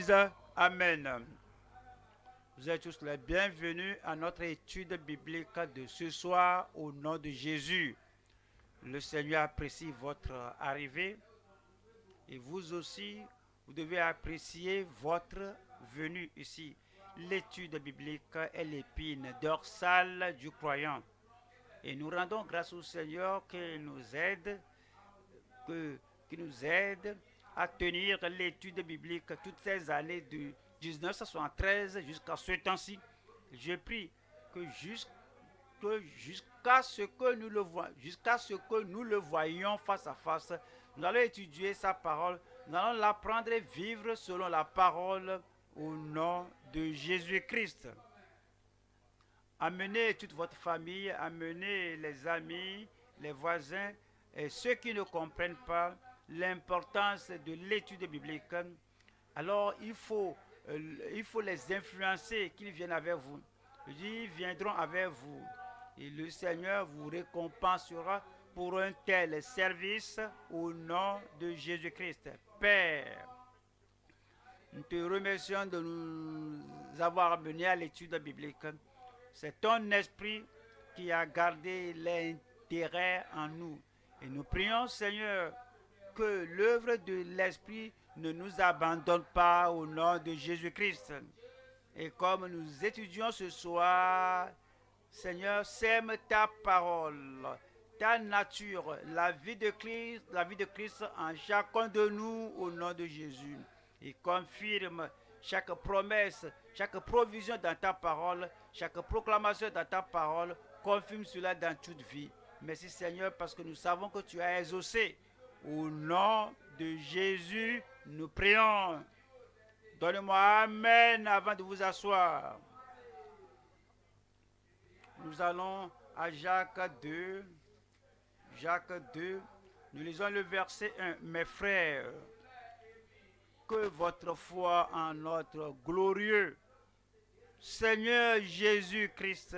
dise Amen. Vous êtes tous les bienvenus à notre étude biblique de ce soir au nom de Jésus. Le Seigneur apprécie votre arrivée et vous aussi, vous devez apprécier votre venue ici. L'étude biblique est l'épine dorsale du croyant. Et nous rendons grâce au Seigneur qui nous aide, qui nous aide à tenir l'étude biblique toutes ces années de 1973 jusqu'à ce temps-ci. Je prie que jusqu'à ce que nous le voyions face à face, nous allons étudier sa parole, nous allons l'apprendre et vivre selon la parole au nom de Jésus-Christ. Amenez toute votre famille, amenez les amis, les voisins et ceux qui ne comprennent pas l'importance de l'étude biblique. Alors il faut les influencer, qu'ils viennent avec vous. Ils viendront avec vous. Et le Seigneur vous récompensera pour un tel service au nom de Jésus-Christ. Père, nous te remercions de nous avoir amenés à l'étude biblique. C'est ton esprit qui a gardé l'intérêt en nous. Et nous prions, Seigneur, que l'œuvre de l'esprit ne nous abandonne pas au nom de Jésus-Christ. Et comme nous étudions ce soir, Seigneur, sème ta parole, ta nature, la vie de Christ en chacun de nous au nom de Jésus. Et confirme chaque promesse, chaque provision dans ta parole, chaque proclamation dans ta parole, confirme cela dans toute vie. Merci Seigneur parce que nous savons que tu as exaucé. Au nom de Jésus, nous prions. Donnez-moi Amen avant de vous asseoir. Nous allons à Jacques 2. Jacques 2, nous lisons le verset 1. Mes frères, que votre foi en notre glorieux Seigneur Jésus-Christ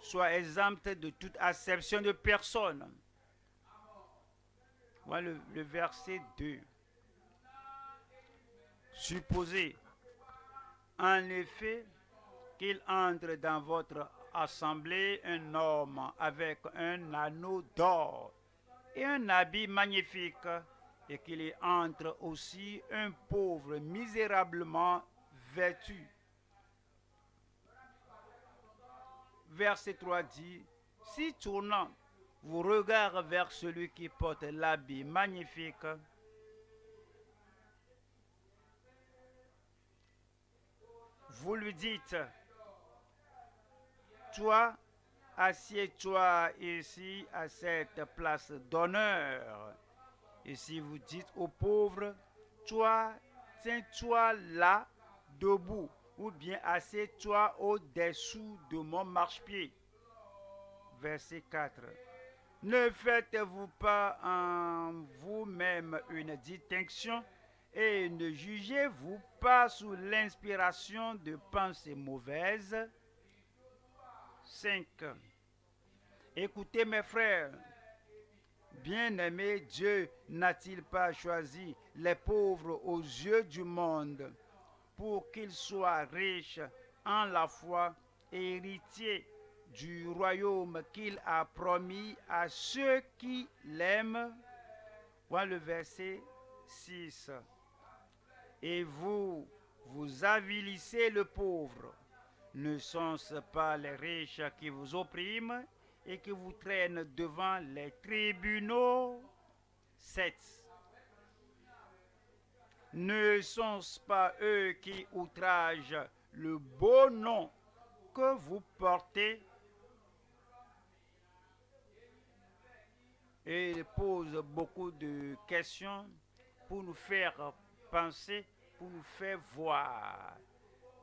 soit exempte de toute acception de personne. Voilà le verset 2. Supposez en effet qu'il entre dans votre assemblée un homme avec un anneau d'or et un habit magnifique, et qu'il y entre aussi un pauvre misérablement vêtu. Verset 3 dit, si tournant vos regards vers celui qui porte l'habit magnifique, vous lui dites, toi, assieds-toi ici à cette place d'honneur. Et si vous dites aux pauvres, toi, tiens-toi là, debout, ou bien assieds-toi au-dessous de mon marchepied. Verset 4. Ne faites-vous pas en vous-même une distinction et ne jugez-vous pas sous l'inspiration de pensées mauvaises. 5. Écoutez mes frères, bien-aimés, Dieu n'a-t-il pas choisi les pauvres aux yeux du monde pour qu'ils soient riches en la foi et héritiers du royaume qu'il a promis à ceux qui l'aiment. Voilà le verset 6. Et vous, vous avilissez le pauvre. Ne sont-ce pas les riches qui vous oppriment et qui vous traînent devant les tribunaux? 7. Ne sont-ce pas eux qui outragent le beau nom que vous portez? Et il pose beaucoup de questions pour nous faire penser, pour nous faire voir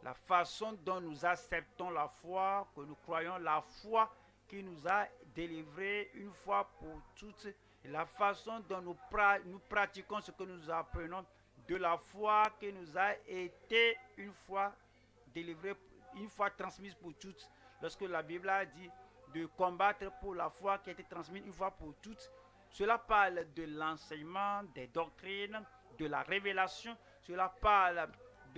la façon dont nous acceptons la foi, que nous croyons la foi qui nous a délivrés une fois pour toutes, et la façon dont nous pratiquons ce que nous apprenons de la foi qui nous a été une fois délivrée, une fois transmise pour toutes. Lorsque la Bible a dit de combattre pour la foi qui a été transmise une fois pour toutes, cela parle de l'enseignement, des doctrines, de la révélation, cela parle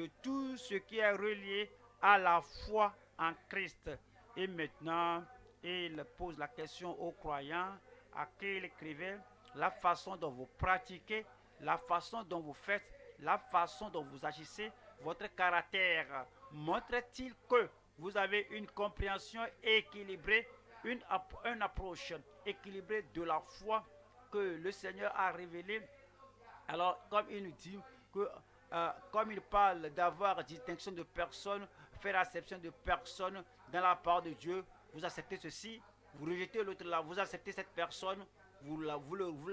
de tout ce qui est relié à la foi en Christ. Et maintenant, il pose la question aux croyants à qui il écrivait: la façon dont vous pratiquez, la façon dont vous faites, la façon dont vous agissez, votre caractère montre-t-il que vous avez une compréhension équilibrée, une approche équilibrée de la foi que le Seigneur a révélée? Alors, comme il nous dit que, comme il parle d'avoir distinction de personnes, faire acception de personnes dans la part de Dieu, vous acceptez ceci, vous rejetez l'autre là, vous acceptez cette personne, vous la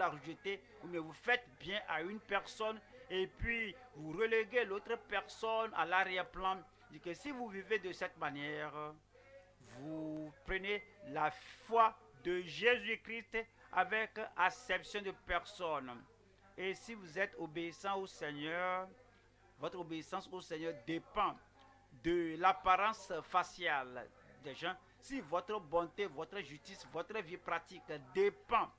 rejetez, mais vous faites bien à une personne et puis vous reléguez l'autre personne à l'arrière-plan. Dit que si vous vivez de cette manière, vous prenez la foi de Jésus-Christ avec acception de personne. Et si vous êtes obéissant au Seigneur, votre obéissance au Seigneur dépend de l'apparence faciale des gens. Si votre bonté, votre justice, votre vie pratique dépend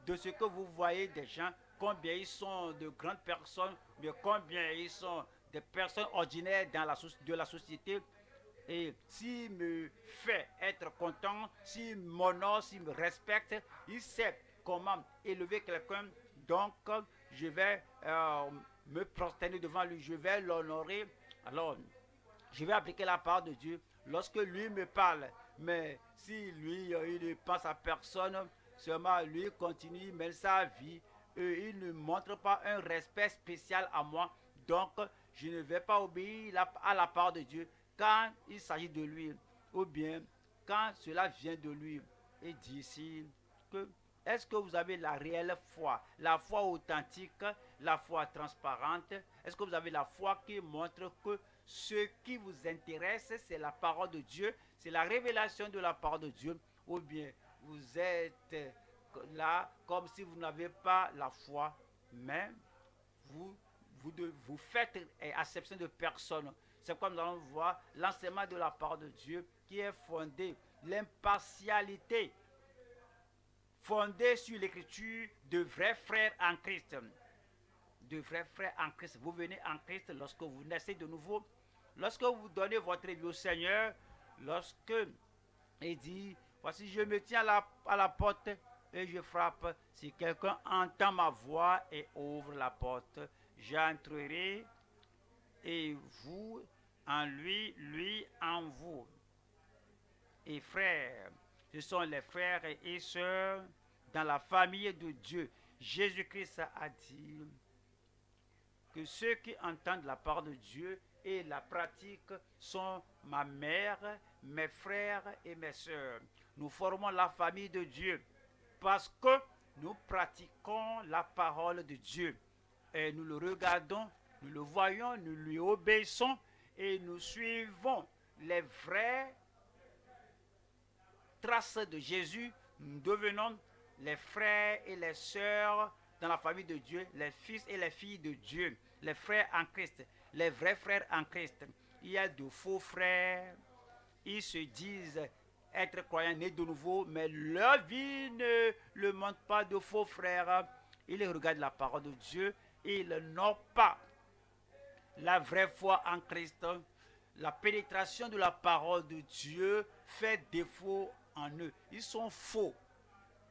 de ce que vous voyez des gens, combien ils sont de grandes personnes, mais combien ils sont des personnes ordinaires de la société, et s'il me fait être content, s'il m'honore, s'il me respecte, il sait comment élever quelqu'un. Donc, je vais me prosterner devant lui, je vais l'honorer. Alors, je vais appliquer la parole de Dieu lorsque lui me parle. Mais si lui, il ne pense à personne, seulement lui continue, mène sa vie, et il ne montre pas un respect spécial à moi. Donc, je ne vais pas obéir à la parole de Dieu quand il s'agit de lui, ou bien quand cela vient de lui. Et dit ici que est-ce que vous avez la réelle foi, la foi authentique, la foi transparente? Est-ce que vous avez la foi qui montre que ce qui vous intéresse, c'est la parole de Dieu, c'est la révélation de la parole de Dieu? Ou bien vous êtes là comme si vous n'avez pas la foi, mais vous faites acception de personne. C'est comme nous allons voir l'enseignement de la parole de Dieu qui est fondé, l'impartialité fondée sur l'écriture de vrais frères en Christ. De vrais frères en Christ. Vous venez en Christ lorsque vous naissez de nouveau, lorsque vous donnez votre vie au Seigneur, lorsque il dit: voici, je me tiens à la porte et je frappe. Si quelqu'un entend ma voix et ouvre la porte, j'entrerai, et vous en lui, lui en vous. Et frères, ce sont les frères et sœurs dans la famille de Dieu. Jésus-Christ a dit que ceux qui entendent la parole de Dieu et la pratiquent sont ma mère, mes frères et mes sœurs. Nous formons la famille de Dieu parce que nous pratiquons la parole de Dieu. Et nous le regardons, nous le voyons, nous lui obéissons et nous suivons les vraies traces de Jésus. Nous devenons les frères et les sœurs dans la famille de Dieu, les fils et les filles de Dieu, les frères en Christ, les vrais frères en Christ. Il y a de faux frères, ils se disent être croyants, nés de nouveau, mais leur vie ne le montre pas de faux frères. Ils regardent la parole de Dieu et ils n'ont pas la vraie foi en Christ. La pénétration de la parole de Dieu fait défaut en eux. Ils sont faux.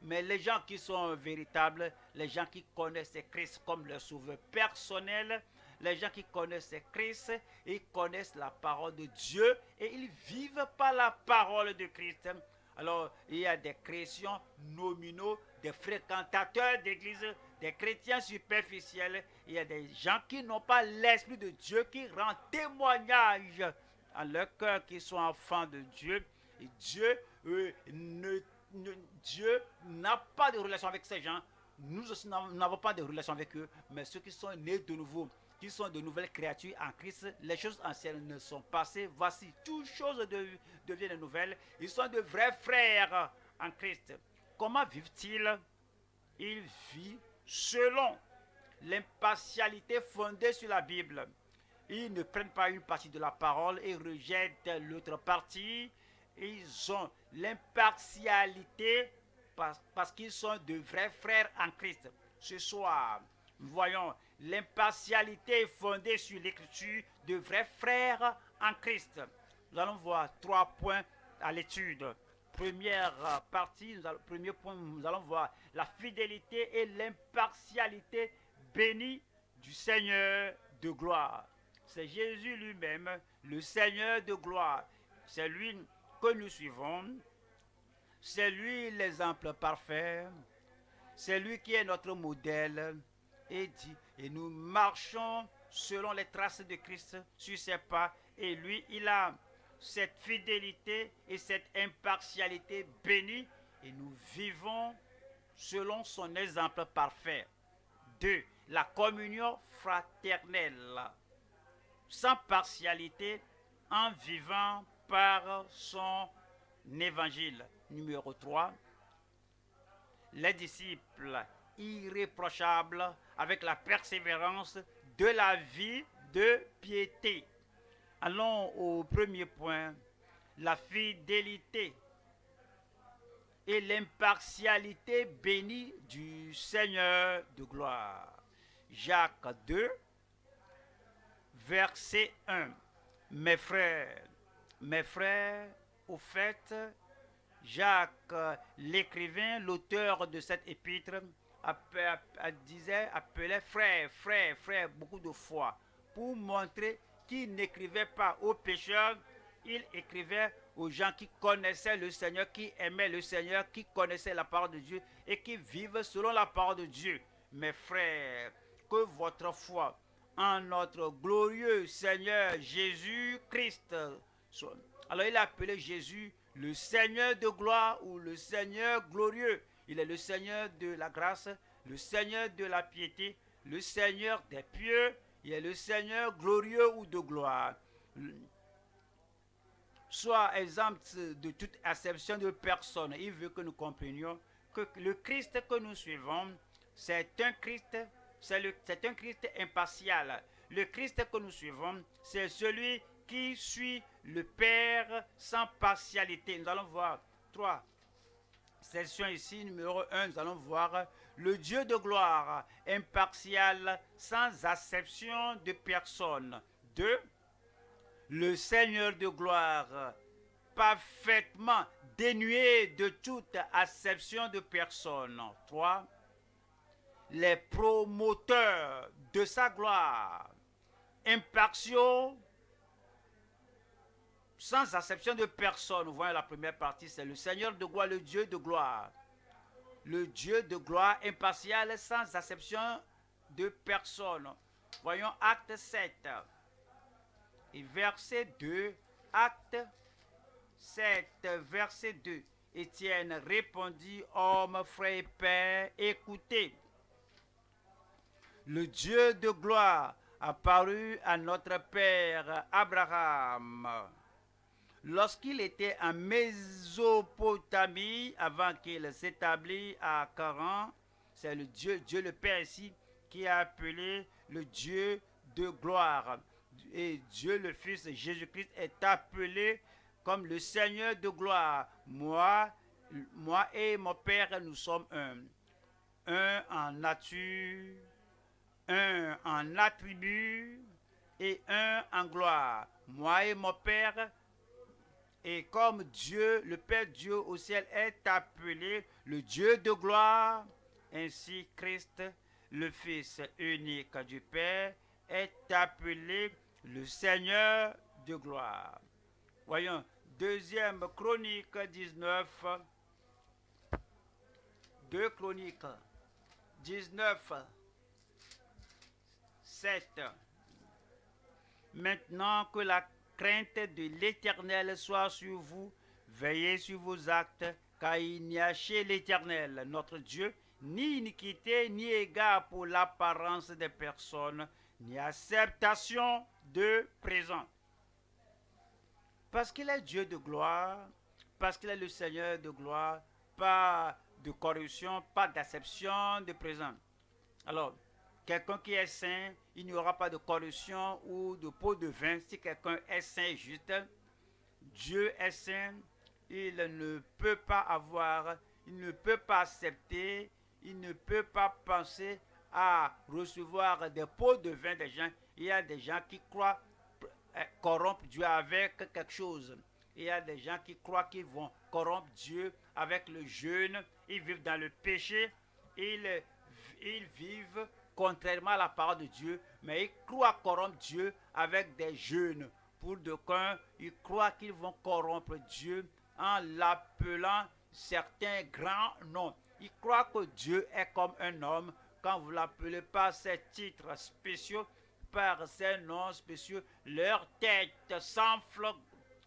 Mais les gens qui sont véritables, les gens qui connaissent Christ comme leur sauveur personnel, les gens qui connaissent Christ, ils connaissent la parole de Dieu et ils vivent par la parole de Christ. Alors, il y a des chrétiens nominaux, des fréquentateurs d'église, des chrétiens superficiels. Il y a des gens qui n'ont pas l'Esprit de Dieu, qui rend témoignage à leur cœur qu'ils sont enfants de Dieu. Et Dieu Dieu n'a pas de relation avec ces gens. Nous aussi n'avons pas de relation avec eux. Mais ceux qui sont nés de nouveau, qui sont de nouvelles créatures en Christ, les choses anciennes ne sont passées. Voici, toutes choses deviennent nouvelles. Ils sont de vrais frères en Christ. Comment vivent-ils? Ils vivent selon l'impartialité fondée sur la Bible. Ils ne prennent pas une partie de la parole et rejettent l'autre partie. Ils ont l'impartialité parce qu'ils sont de vrais frères en Christ. Ce soir, nous voyons l'impartialité est fondée sur l'écriture de vrais frères en Christ. Nous allons voir 3 points à l'étude. Première partie, premier point, nous allons voir la fidélité et l'impartialité bénie du Seigneur de gloire. C'est Jésus lui-même, le Seigneur de gloire. C'est lui que nous suivons. C'est lui l'exemple parfait. C'est lui qui est notre modèle. Et nous marchons selon les traces de Christ sur ses pas. Et lui, il a cette fidélité et cette impartialité bénie. Et nous vivons selon son exemple parfait. 2. La communion fraternelle, sans partialité, en vivant par son évangile. Numéro 3. Les disciples irréprochables avec la persévérance de la vie de piété. Allons au premier point, la fidélité et l'impartialité bénie du Seigneur de gloire. Jacques 2, verset 1. Mes frères, au fait, Jacques, l'écrivain, l'auteur de cette épître, appelait frère, beaucoup de fois, pour montrer qu'il n'écrivait pas aux pécheurs, il écrivait aux gens qui connaissaient le Seigneur, qui aimaient le Seigneur, qui connaissaient la parole de Dieu et qui vivent selon la parole de Dieu. Mes frères, que votre foi en notre glorieux Seigneur Jésus-Christ soit. Alors il a appelé Jésus le Seigneur de gloire ou le Seigneur glorieux. Il est le Seigneur de la grâce, le Seigneur de la piété, le Seigneur des pieux, il est le Seigneur glorieux ou de gloire. Soit exempt de toute acception de personne. Il veut que nous comprenions que le Christ que nous suivons, c'est un Christ impartial. Le Christ que nous suivons, c'est celui qui suit le Père sans partialité. Nous allons voir 3 sections ici. Numéro 1, nous allons voir le Dieu de gloire, impartial, sans acception de personne. 2, le Seigneur de gloire, parfaitement dénué de toute acception de personne. 3, les promoteurs de sa gloire, impartiaux, sans acception de personne. Vous voyez la première partie, c'est le Seigneur de gloire, le Dieu de gloire. Le Dieu de gloire impartial, sans acception de personne. Voyons Acte 7. Et verset 2, Acte 7, verset 2. Étienne répondit, homme, frère et père, écoutez. Le Dieu de gloire apparut à notre père Abraham lorsqu'il était en Mésopotamie, avant qu'il s'établisse à Charan. C'est le Dieu le Père ici, qui a appelé le Dieu de gloire. Et Dieu le Fils, Jésus-Christ, est appelé comme le Seigneur de gloire. Moi et mon Père, nous sommes un. Un en nature, un en attribut et un en gloire. Moi et mon Père, et comme Dieu, le Père Dieu au ciel est appelé le Dieu de gloire, ainsi Christ, le Fils unique du Père, est appelé le Seigneur de gloire. Voyons, 2 Chronique 19, 2 Chroniques 19, 7. Maintenant que la crainte de l'Éternel soit sur vous, veillez sur vos actes, car il n'y a chez l'Éternel, notre Dieu, ni iniquité, ni égard pour l'apparence des personnes, ni acceptation de présent. Parce qu'il est Dieu de gloire, parce qu'il est le Seigneur de gloire, pas de corruption, pas d'acception de présent. Alors, quelqu'un qui est saint, il n'y aura pas de corruption ou de pot de vin. Si quelqu'un est saint et juste, Dieu est saint, il ne peut pas avoir, il ne peut pas accepter, il ne peut pas penser à recevoir des pots de vin des gens. Il y a des gens qui croient corrompre Dieu avec quelque chose. Il y a des gens qui croient qu'ils vont corrompre Dieu avec le jeûne. Ils vivent dans le péché. Ils vivent contrairement à la parole de Dieu, mais ils croient corrompre Dieu avec des jeûnes. Pour d'aucuns, ils croient qu'ils vont corrompre Dieu en l'appelant certains grands noms. Ils croient que Dieu est comme un homme quand vous l'appelez par ses titres spéciaux, par ces noms spéciaux, leur tête s'enfle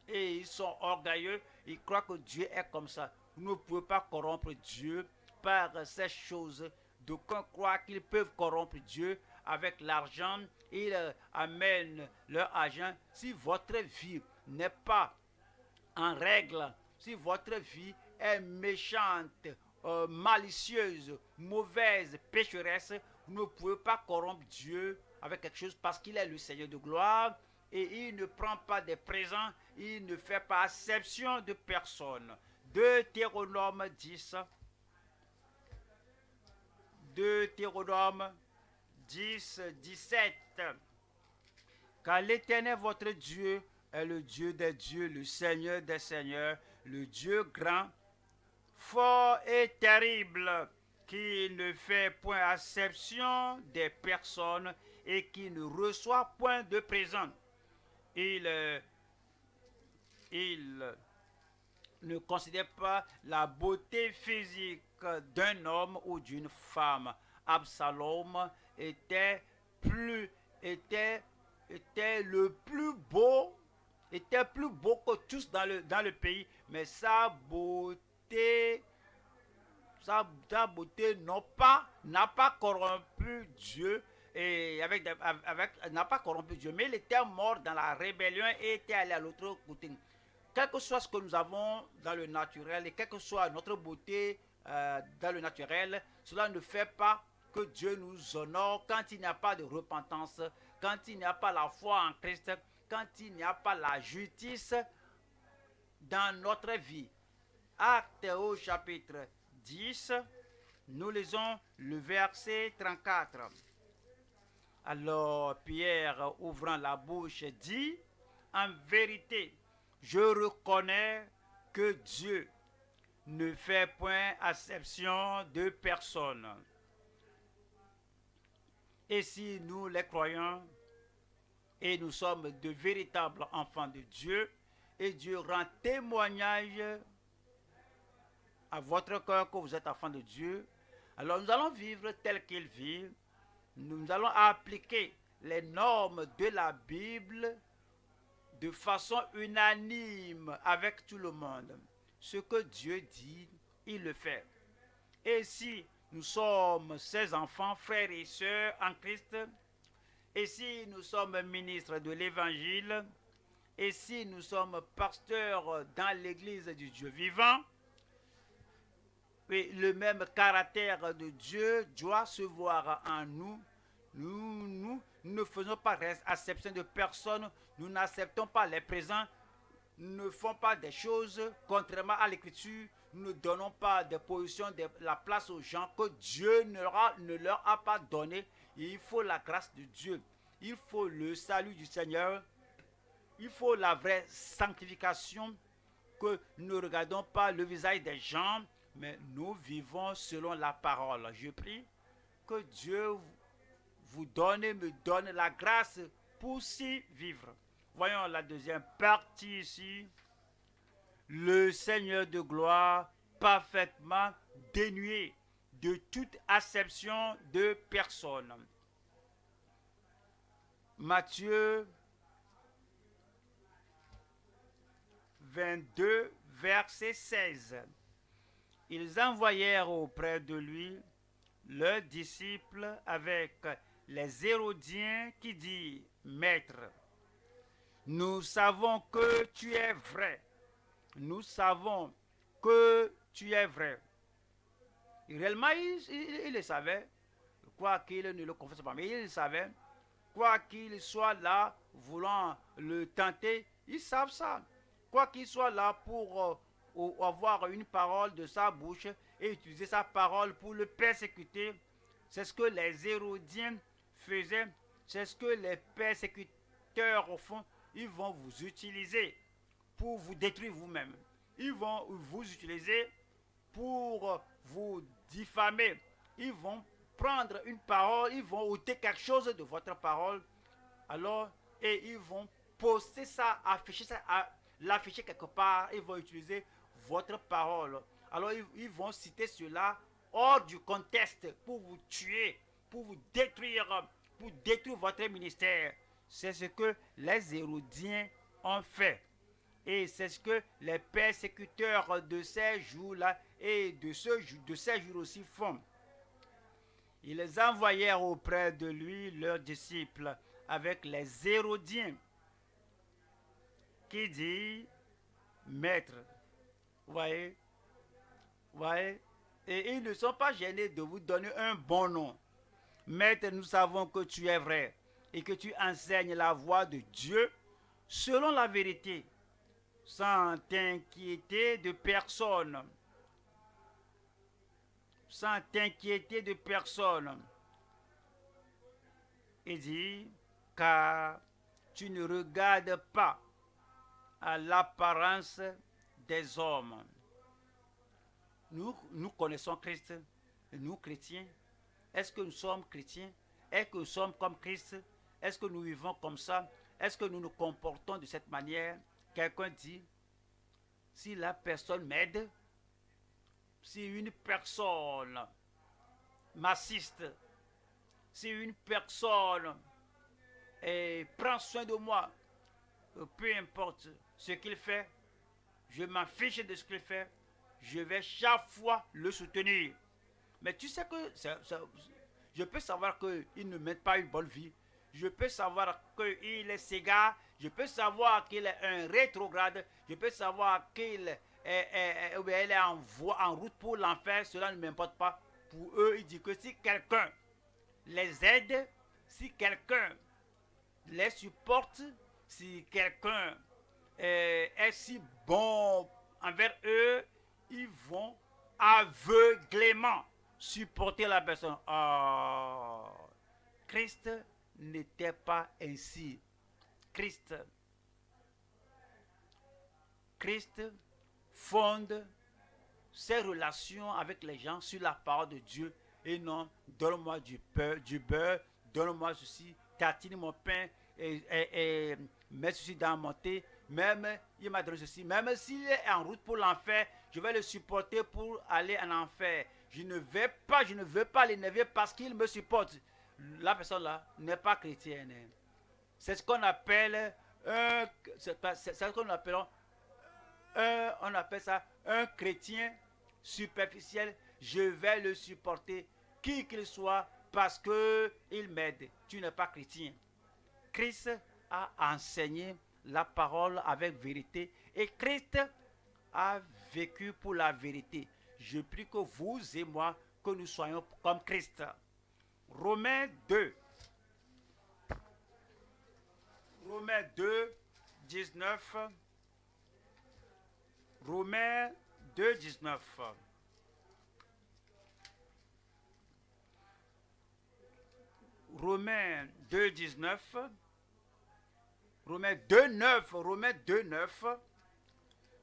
et ils sont orgueilleux. Ils croient que Dieu est comme ça. Vous ne pouvez pas corrompre Dieu par ces choses. D'aucuns croient qu'ils peuvent corrompre Dieu avec l'argent. Ils amènent leur argent. Si votre vie n'est pas en règle, si votre vie est méchante, malicieuse, mauvaise, pécheresse, vous ne pouvez pas corrompre Dieu avec quelque chose parce qu'il est le Seigneur de gloire et il ne prend pas des présents, il ne fait pas acception de personne. Deutéronome 10, Deutéronome 10, 17. Car l'Éternel votre Dieu est le Dieu des dieux, le Seigneur des seigneurs, le Dieu grand, fort et terrible, qui ne fait point acception des personnes et qui ne reçoit point de présent. Il ne considère pas la beauté physique d'un homme ou d'une femme. Absalom était le plus beau, était plus beau que tous dans le pays, mais sa beauté n'a pas corrompu Dieu et n'a pas corrompu Dieu, mais il était mort dans la rébellion et était allé à l'autre côté. Quel que soit ce que nous avons dans le naturel et quelle que soit notre beauté dans le naturel, cela ne fait pas que Dieu nous honore quand il n'y a pas de repentance, quand il n'y a pas la foi en Christ, quand il n'y a pas la justice dans notre vie. Actes au chapitre 10, nous lisons le verset 34. Alors Pierre, ouvrant la bouche, dit, en vérité, je reconnais que Dieu ne fait point acception de personne. Et si nous les croyons, et nous sommes de véritables enfants de Dieu, et Dieu rend témoignage à votre cœur que vous êtes enfants de Dieu, alors nous allons vivre tel qu'il vit, nous allons appliquer les normes de la Bible de façon unanime avec tout le monde. Ce que Dieu dit, il le fait. Et si nous sommes ses enfants, frères et sœurs en Christ, et si nous sommes ministres de l'Évangile, et si nous sommes pasteurs dans l'Église du Dieu vivant, et le même caractère de Dieu doit se voir en nous. Nous ne faisons pas acception de personne, nous n'acceptons pas les présents, nous ne faisons pas des choses contrairement à l'Écriture, nous ne donnons pas des positions, la place aux gens que Dieu ne leur a pas donné. Il faut la grâce de Dieu, il faut le salut du Seigneur, il faut la vraie sanctification, que nous ne regardons pas le visage des gens, mais nous vivons selon la parole. Je prie que Dieu me donne la grâce pour s'y vivre. Voyons la deuxième partie ici. Le Seigneur de gloire, parfaitement dénué de toute acception de personne. Matthieu 22, verset 16. Ils envoyèrent auprès de lui leurs disciples avec les Hérodiens qui dirent, Maître, nous savons que tu es vrai. Nous savons que tu es vrai. Et réellement, il le savait, quoi qu'il ne le confesse pas, mais il le savait, quoi qu'il soit là, voulant le tenter, ils savent ça. Quoi qu'il soit là pour avoir une parole de sa bouche et utiliser sa parole pour le persécuter, C'est ce que les Hérodiens faisaient. C'est ce que les persécuteurs, au fond, ils vont vous utiliser pour vous détruire vous-même. Ils vont vous utiliser pour vous diffamer. Ils vont prendre une parole, ils vont ôter quelque chose de votre parole. Alors, et ils vont poster ça, afficher ça, l'afficher quelque part. Ils vont utiliser votre parole. Alors, ils vont citer cela hors du contexte pour vous tuer, pour vous détruire, pour détruire votre ministère. C'est ce que les Hérodiens ont fait. Et c'est ce que les persécuteurs de ces jours-là et de ces jours aussi font. Ils les envoyèrent auprès de lui, leurs disciples, avec les Hérodiens, qui dit, Maître, voyez, voyez, et ils ne sont pas gênés de vous donner un bon nom. Maître, nous savons que tu es vrai et que tu enseignes la voie de Dieu selon la vérité, sans t'inquiéter de personne. Sans t'inquiéter de personne. Il dit, car tu ne regardes pas à l'apparence des hommes. Nous connaissons Christ, nous chrétiens. Est-ce que nous sommes chrétiens? Est-ce que nous sommes comme Christ? Est-ce que nous vivons comme ça? Est-ce que nous nous comportons de cette manière? Quelqu'un dit, si la personne m'aide, si une personne m'assiste, si une personne prend soin de moi, peu importe ce qu'il fait, je m'en fiche de ce qu'il fait, je vais chaque fois le soutenir. Mais tu sais que je peux savoir qu'il ne mène pas une bonne vie, je peux savoir qu'il s'égare, je peux savoir qu'il est un rétrograde, je peux savoir qu'il elle est en route pour l'enfer, cela ne m'importe pas. Pour eux, ils disent que si quelqu'un les aide, si quelqu'un les supporte, si quelqu'un est si bon envers eux, ils vont aveuglément supporter la personne. Oh, Christ n'était pas ainsi. Christ fonde ses relations avec les gens sur la parole de Dieu et non donne-moi du beurre, donne-moi ceci, tatine mon pain et mets ceci dans mon thé. Même il m'a donné ceci, même s'il est en route pour l'enfer, je vais le supporter pour aller en enfer. Je ne veux pas l'énerver parce qu'il me supporte. La personne là n'est pas chrétienne. C'est ce qu'on appelle on appelle ça un chrétien superficiel. Je vais le supporter, qui qu'il soit, parce qu'il m'aide. Tu n'es pas chrétien. Christ a enseigné la parole avec vérité et Christ a vécu pour la vérité. Je prie que vous et moi, que nous soyons comme Christ. Romains 2. Romains 2, 19. Romains 2, 19. Romains 2, 19. Romains 2, 9. Romains 2, 9.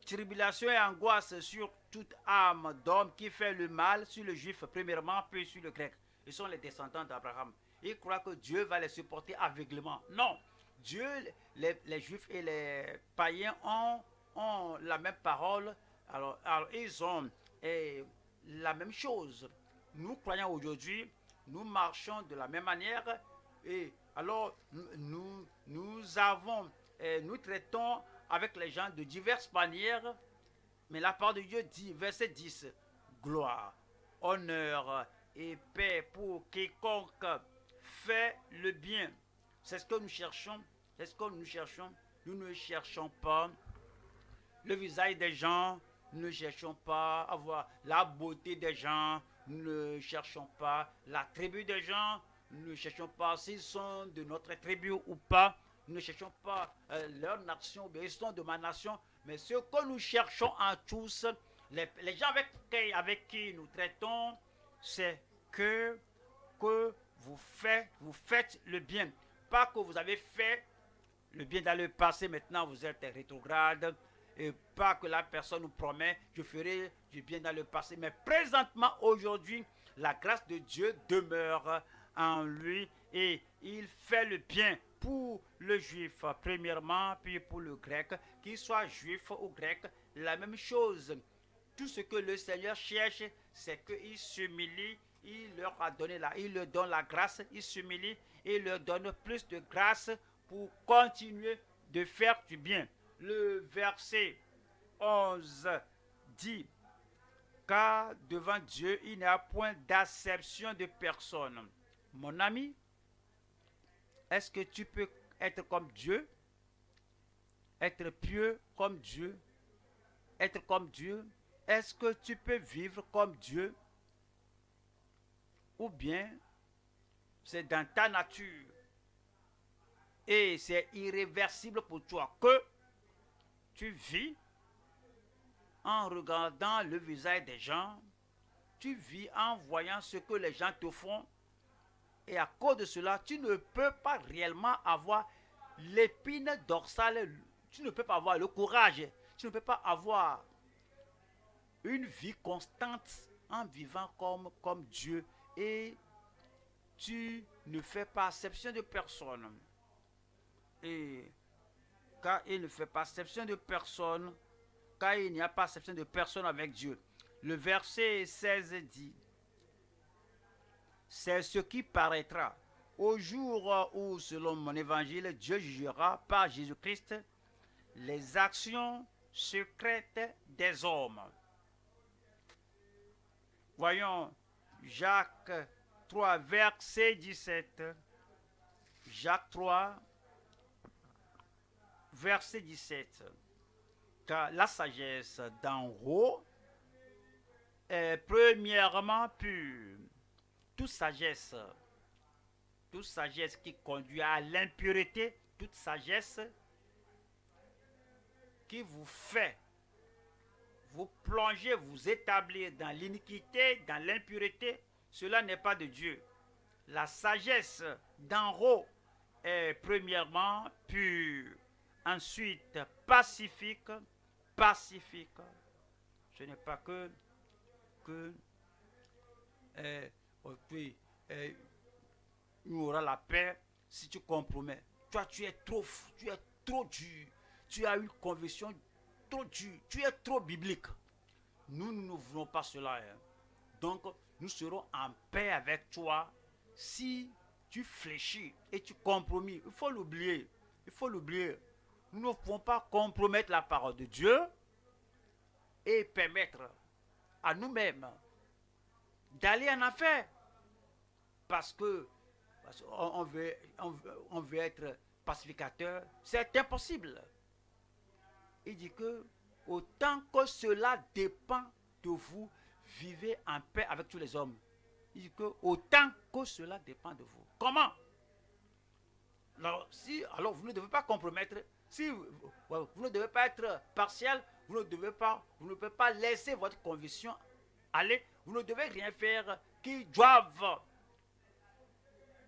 Tribulation et angoisse sur toute âme d'homme qui fait le mal, sur le juif premièrement, puis sur le grec. Ils sont les descendants d'Abraham. Ils croient que Dieu va les supporter aveuglément. Non. Dieu, les juifs et les païens ont la même parole. Alors ils ont la même chose. Nous croyons aujourd'hui, nous marchons de la même manière. Et alors nous traitons avec les gens de diverses manières. Mais la parole de Dieu dit, verset 10, gloire, honneur et paix pour quiconque fait le bien. C'est ce que nous cherchons. C'est ce que nous cherchons. Nous ne cherchons pas le visage des gens. Nous ne cherchons pas à voir la beauté des gens. Nous ne cherchons pas la tribu des gens. Nous ne cherchons pas s'ils sont de notre tribu ou pas. Nous ne cherchons pas leur nation, mais ils sont de ma nation. Mais ce que nous cherchons en tous, les gens avec qui nous traitons, c'est que que vous faites le bien. Pas que vous avez fait le bien dans le passé, maintenant vous êtes rétrograde. Et pas que la personne nous promet, je ferai du bien dans le passé. Mais présentement, aujourd'hui, la grâce de Dieu demeure en lui et il fait le bien pour le juif, premièrement, puis pour le grec, qu'il soit juif ou grec, la même chose. Tout ce que le Seigneur cherche, c'est qu'il s'humilie, il leur a donné il leur donne la grâce, il s'humilie et il leur donne plus de grâce pour continuer de faire du bien. Le verset 11 dit, car devant Dieu, il n'y a point d'acception de personne. Mon ami, est-ce que tu peux être comme Dieu? Être pieux comme Dieu? Être comme Dieu? Est-ce que tu peux vivre comme Dieu? Ou bien c'est dans ta nature et c'est irréversible pour toi que tu vis en regardant le visage des gens, tu vis en voyant ce que les gens te font et à cause de cela, tu ne peux pas réellement avoir l'épine dorsale, tu ne peux pas avoir le courage, tu ne peux pas avoir une vie constante en vivant comme Dieu et tu ne fais pas exception de personne. Et car il ne fait pas exception de personne, car il n'y a pas exception de personne avec Dieu. Le verset 16 dit, c'est ce qui paraîtra au jour où, selon mon évangile, Dieu jugera par Jésus-Christ les actions secrètes des hommes. Voyons Jacques 3, verset 17. Jacques 3, verset 17. Car la sagesse d'en haut est premièrement pure. Toute sagesse qui conduit à l'impureté, toute sagesse qui vous fait vous plonger, vous établir dans l'iniquité, dans l'impureté, cela n'est pas de Dieu. La sagesse d'en haut est premièrement pure, ensuite pacifique. Ce n'est pas que il y aura la paix si tu compromets. Toi, tu es trop dur. Tu as une conviction trop dure. Tu es trop biblique. Nous ne voulons pas cela. Hein. Donc, nous serons en paix avec toi si tu fléchis et tu compromis. Il faut l'oublier. Nous ne pouvons pas compromettre la parole de Dieu et permettre à nous-mêmes d'aller en enfer. Parce qu'on veut être pacificateur. C'est impossible. Il dit que autant que cela dépend de vous, vivez en paix avec tous les hommes. Il dit que autant que cela dépend de vous. Comment? Alors vous ne devez pas compromettre. Si vous ne devez pas être partiel, vous ne pouvez pas laisser votre conviction aller. Vous ne devez rien faire qui doivent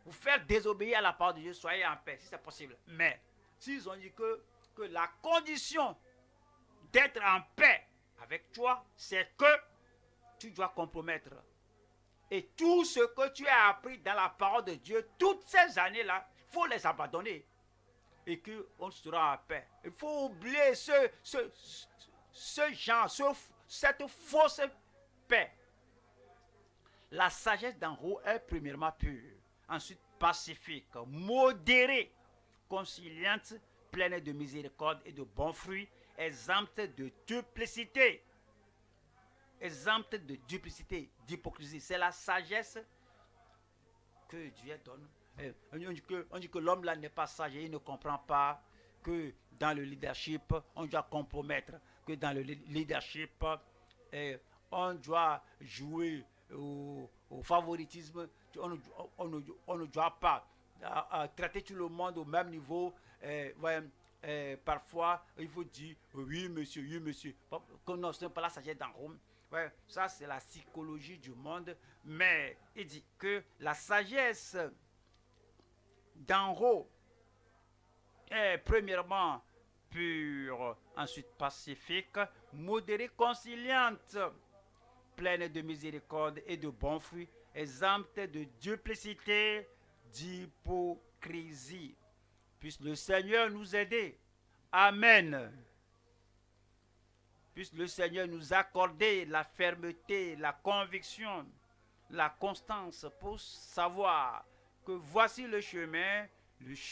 vous faire désobéir à la parole de Dieu. Soyez en paix si c'est possible. Mais s'ils ont dit que la condition d'être en paix avec toi, c'est que tu dois compromettre. Et tout ce que tu as appris dans la parole de Dieu, toutes ces années-là, il faut les abandonner. Et qu'on sera en paix. Il faut oublier cette fausse paix. La sagesse d'en haut est premièrement pure, ensuite pacifique, modérée, conciliante, pleine de miséricorde et de bons fruits, exempte de duplicité. Exempte de duplicité, d'hypocrisie. C'est la sagesse que Dieu donne. On dit que l'homme là n'est pas sage et il ne comprend pas que dans le leadership, on doit compromettre, que dans le leadership, on doit jouer au favoritisme, on ne doit pas traiter tout le monde au même niveau. Parfois, il faut dire oui monsieur. Non, ce n'est pas la sagesse d'en Rome. Ouais, ça, c'est la psychologie du monde. Mais il dit que la sagesse d'en haut est premièrement pure, ensuite pacifique, modérée, conciliante, pleine de miséricorde et de bons fruits, exempte de duplicité, d'hypocrisie. Puisse le Seigneur nous aider. Amen. Puisse le Seigneur nous accorder la fermeté, la conviction, la constance pour savoir que voici le chemin,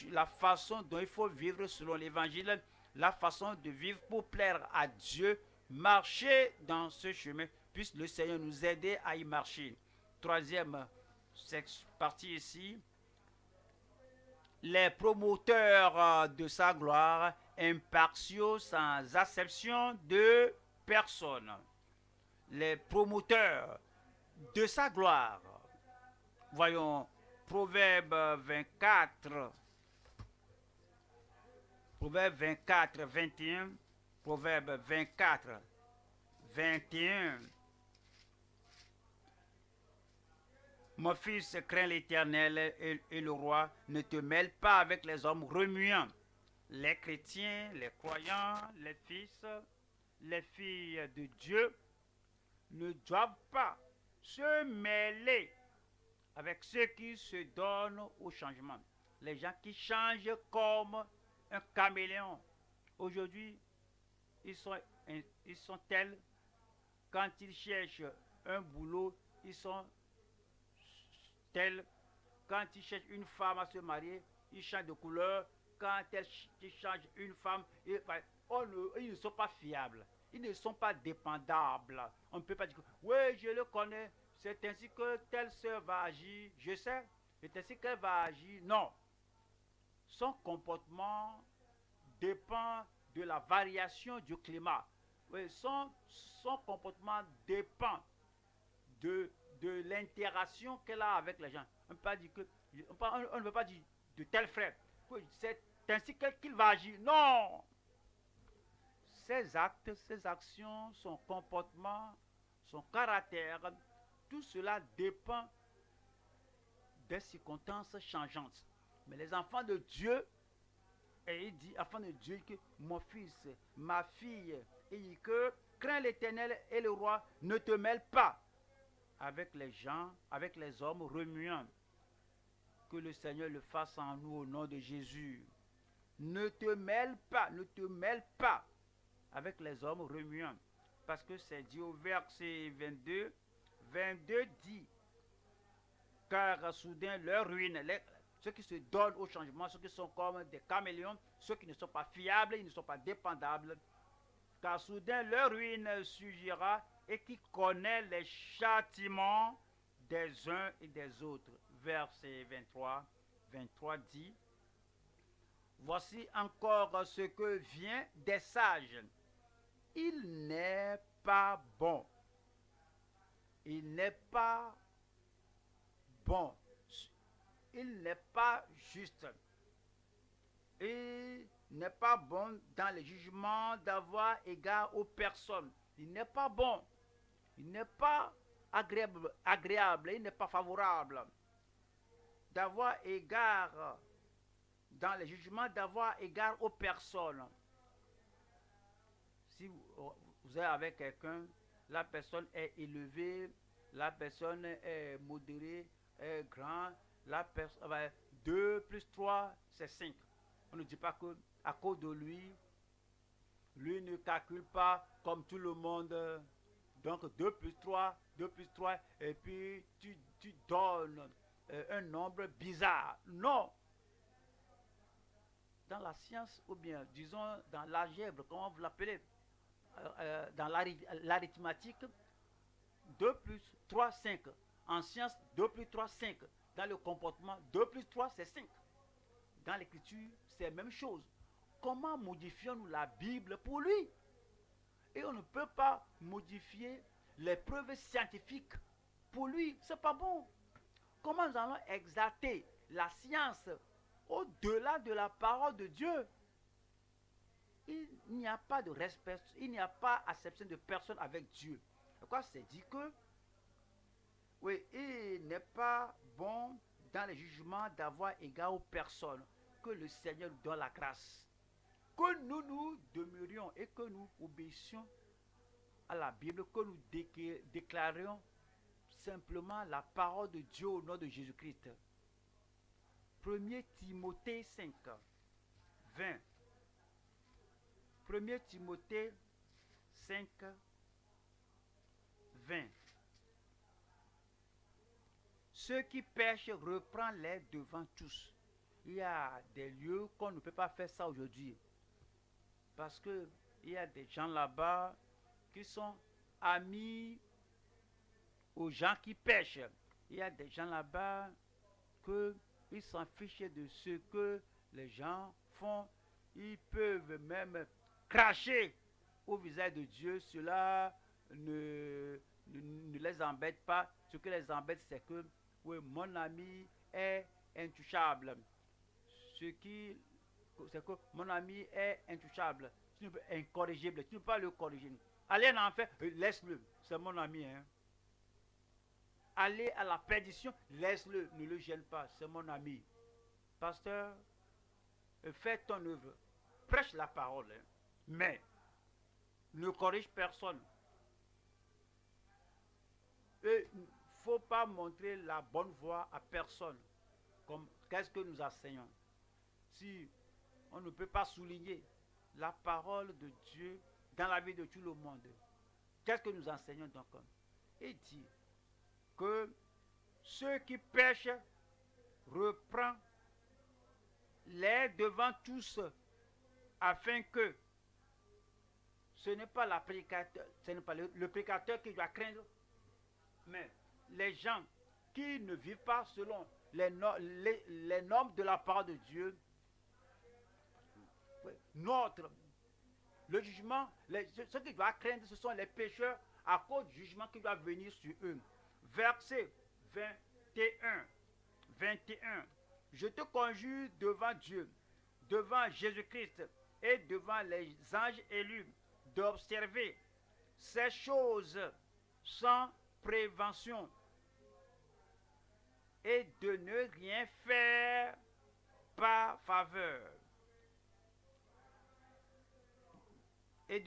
la façon dont il faut vivre selon l'évangile, la façon de vivre pour plaire à Dieu, marcher dans ce chemin. Puisse le Seigneur nous aider à y marcher. Troisième partie ici, les promoteurs de sa gloire, impartiaux sans acception de personne. Les promoteurs de sa gloire. Voyons Proverbe 24, Proverbe 24, 21, Proverbe 24, 21. Mon fils, crains l'Éternel et le roi, ne te mêle pas avec les hommes remuants. Les chrétiens, les croyants, les fils, les filles de Dieu ne doivent pas se mêler avec ceux qui se donnent au changement. Les gens qui changent comme un caméléon. Aujourd'hui, ils sont tels, quand ils cherchent un boulot, ils sont tels, quand ils cherchent une femme à se marier, ils changent de couleur, quand ils changent une femme, ils ne sont pas fiables, ils ne sont pas dépendables. On ne peut pas dire, oui, je le connais, c'est ainsi que telle sœur va agir, je sais, c'est ainsi qu'elle va agir. Non, son comportement dépend de la variation du climat. Oui, son comportement dépend de, de l'interaction qu'elle a avec les gens. On ne peut pas dire de tel frère, c'est ainsi qu'il va agir. Non! Ses actes, ses actions, son comportement, son caractère, tout cela dépend des circonstances changeantes. Mais les enfants de Dieu, et il dit, enfants de Dieu, que mon fils, ma fille, il dit que crains l'Éternel et le roi, ne te mêle pas avec les gens, avec les hommes remuants. Que le Seigneur le fasse en nous au nom de Jésus. Ne te mêle pas avec les hommes remuants. Parce que c'est dit au verset 22, 22 dit, car soudain leur ruine, ceux qui se donnent au changement, ceux qui sont comme des caméléons, ceux qui ne sont pas fiables, ils ne sont pas dépendables, car soudain leur ruine surgira et qui connaît les châtiments des uns et des autres. Verset 23, 23 dit, voici encore ce que vient des sages. Il n'est pas bon. Il n'est pas bon. Il n'est pas juste. Il n'est pas bon dans le jugement d'avoir égard aux personnes. Il n'est pas bon. Il n'est pas agréable, il n'est pas favorable d'avoir égard dans le jugement, d'avoir égard aux personnes. Si vous êtes avec quelqu'un, la personne est élevée, la personne est modérée, est grande, la personne, 2 plus 3, c'est 5. On ne dit pas que à cause de lui ne calcule pas comme tout le monde. Donc 2 plus 3, 2 plus 3, et puis tu donnes un nombre bizarre. Non! Dans la science, ou bien disons dans l'algèbre, comment vous l'appelez, dans l'arithmétique, 2 plus 3, 5. En science, 2 plus 3, 5. Dans le comportement, 2 plus 3, c'est 5. Dans l'écriture, c'est la même chose. Comment modifions-nous la Bible pour lui? Et on ne peut pas modifier les preuves scientifiques pour lui. C'est pas bon. Comment nous allons exalter la science au-delà de la parole de Dieu? Il n'y a pas de respect, il n'y a pas acception de personne avec Dieu. Pourquoi c'est dit que, oui, il n'est pas bon dans les jugements d'avoir égard aux personnes, que le Seigneur nous donne la grâce. Que nous demeurions et que nous obéissions à la Bible, que nous déclarions simplement la parole de Dieu au nom de Jésus-Christ. 1er Timothée 5, 20. 1er Timothée 5, 20. Ceux qui pêchent, reprends-les devant tous. Il y a des lieux qu'on ne peut pas faire ça aujourd'hui. Parce qu'il y a des gens là-bas qui sont amis aux gens qui pêchent. Il y a des gens là-bas qu'ils s'en fichent de ce que les gens font. Ils peuvent même cracher au visage de Dieu. Cela ne les embête pas. Ce qui les embête, c'est que oui, mon ami est intouchable. C'est que mon ami est intouchable. Incorrigible. Tu ne peux pas le corriger. Allez en enfer, laisse-le. C'est mon ami. Hein. Aller à la perdition, laisse-le. Ne le gêne pas. C'est mon ami. Pasteur, fais ton œuvre. Prêche la parole. Hein. Mais ne corrige personne. Et il ne faut pas montrer la bonne voie à personne. Comme qu'est-ce que nous enseignons? Si on ne peut pas souligner la parole de Dieu dans la vie de tout le monde, qu'est-ce que nous enseignons donc? Il dit que ceux qui pêchent reprend les devant tous, afin que ce n'est pas le prédicateur qui doit craindre, mais les gens qui ne vivent pas selon les normes de la parole de Dieu. Le jugement, ceux qui doivent craindre, ce sont les pécheurs à cause du jugement qui doit venir sur eux. Verset 21. 21. Je te conjure devant Dieu, devant Jésus-Christ et devant les anges élus, d'observer ces choses sans prévention et de ne rien faire par faveur. Et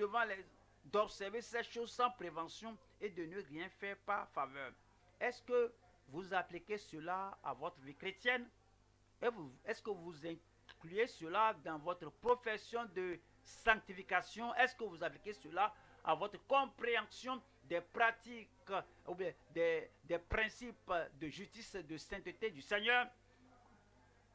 d'observer ces choses sans prévention et de ne rien faire par faveur. Est-ce que vous appliquez cela à votre vie chrétienne? Est-ce que vous incluez cela dans votre profession de sanctification? Est-ce que vous appliquez cela à votre compréhension des pratiques ou bien des principes de justice et de sainteté du Seigneur?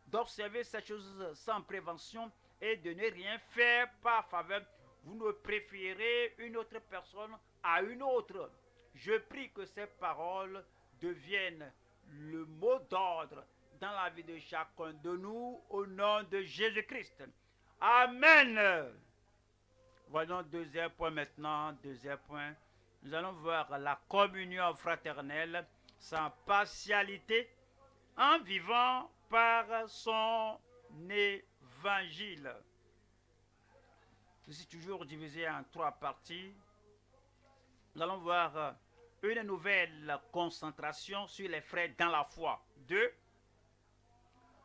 D'observer ces choses sans prévention et de ne rien faire par faveur. Vous ne préférez une autre personne à une autre. Je prie que ces paroles deviennent le mot d'ordre dans la vie de chacun de nous au nom de Jésus-Christ. Amen. Voyons deuxième point maintenant. Deuxième point. Nous allons voir la communion fraternelle sans partialité en vivant par son évangile. C'est toujours divisé en trois parties. Nous allons voir une nouvelle concentration sur les frères dans la foi. 2.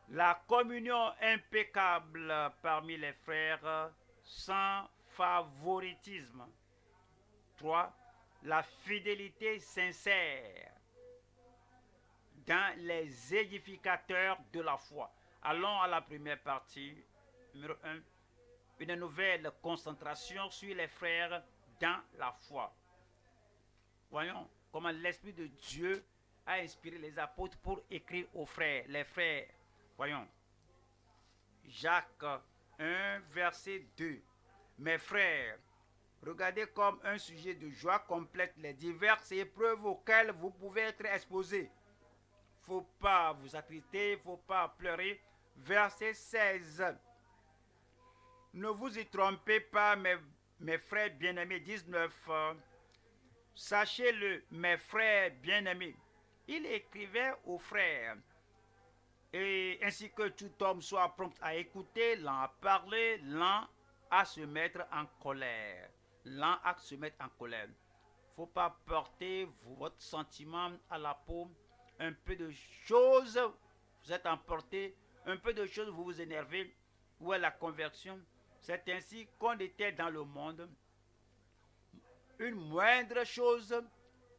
La communion impeccable parmi les frères sans favoritisme. 3. La fidélité sincère dans les édificateurs de la foi. Allons à la première partie. Numéro 1. Une nouvelle concentration sur les frères dans la foi. Voyons comment l'Esprit de Dieu a inspiré les apôtres pour écrire aux frères, les frères. Voyons. Jacques 1, verset 2. Mes frères, regardez comme un sujet de joie complète les diverses épreuves auxquelles vous pouvez être exposés. Il ne faut pas vous attrister, il ne faut pas pleurer. Verset 16. Ne vous y trompez pas, mes frères bien-aimés. 19. Sachez-le, mes frères bien-aimés. Il écrivait aux frères, et ainsi que tout homme soit prompt à écouter, lent à parler, lent à se mettre en colère. Lent à se mettre en colère. faut pas porter votre sentiment à la peau. Un peu de choses, vous êtes emporté. Un peu de choses, vous vous énervez. Où est la conversion? C'est ainsi qu'on était dans le monde. Une moindre chose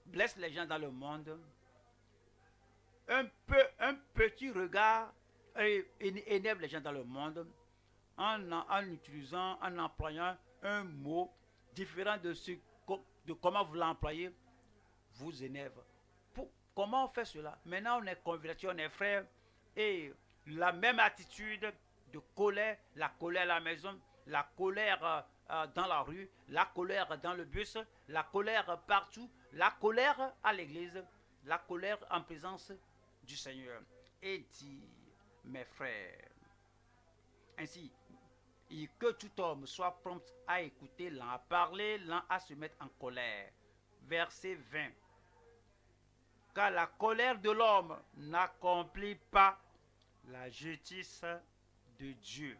blesse les gens dans le monde. Un petit regard énerve les gens dans le monde en utilisant, en employant un mot différent de comment vous l'employez, vous énerve. Comment on fait cela? Maintenant, on est converti, on est frères, et la même attitude de colère, la colère à la maison, la colère dans la rue, la colère dans le bus, la colère partout, la colère à l'église, la colère en présence du Seigneur. Et dit, mes frères, ainsi, et que tout homme soit prompt à écouter, lent à parler, lent à se mettre en colère. Verset 20. Car la colère de l'homme n'accomplit pas la justice de Dieu.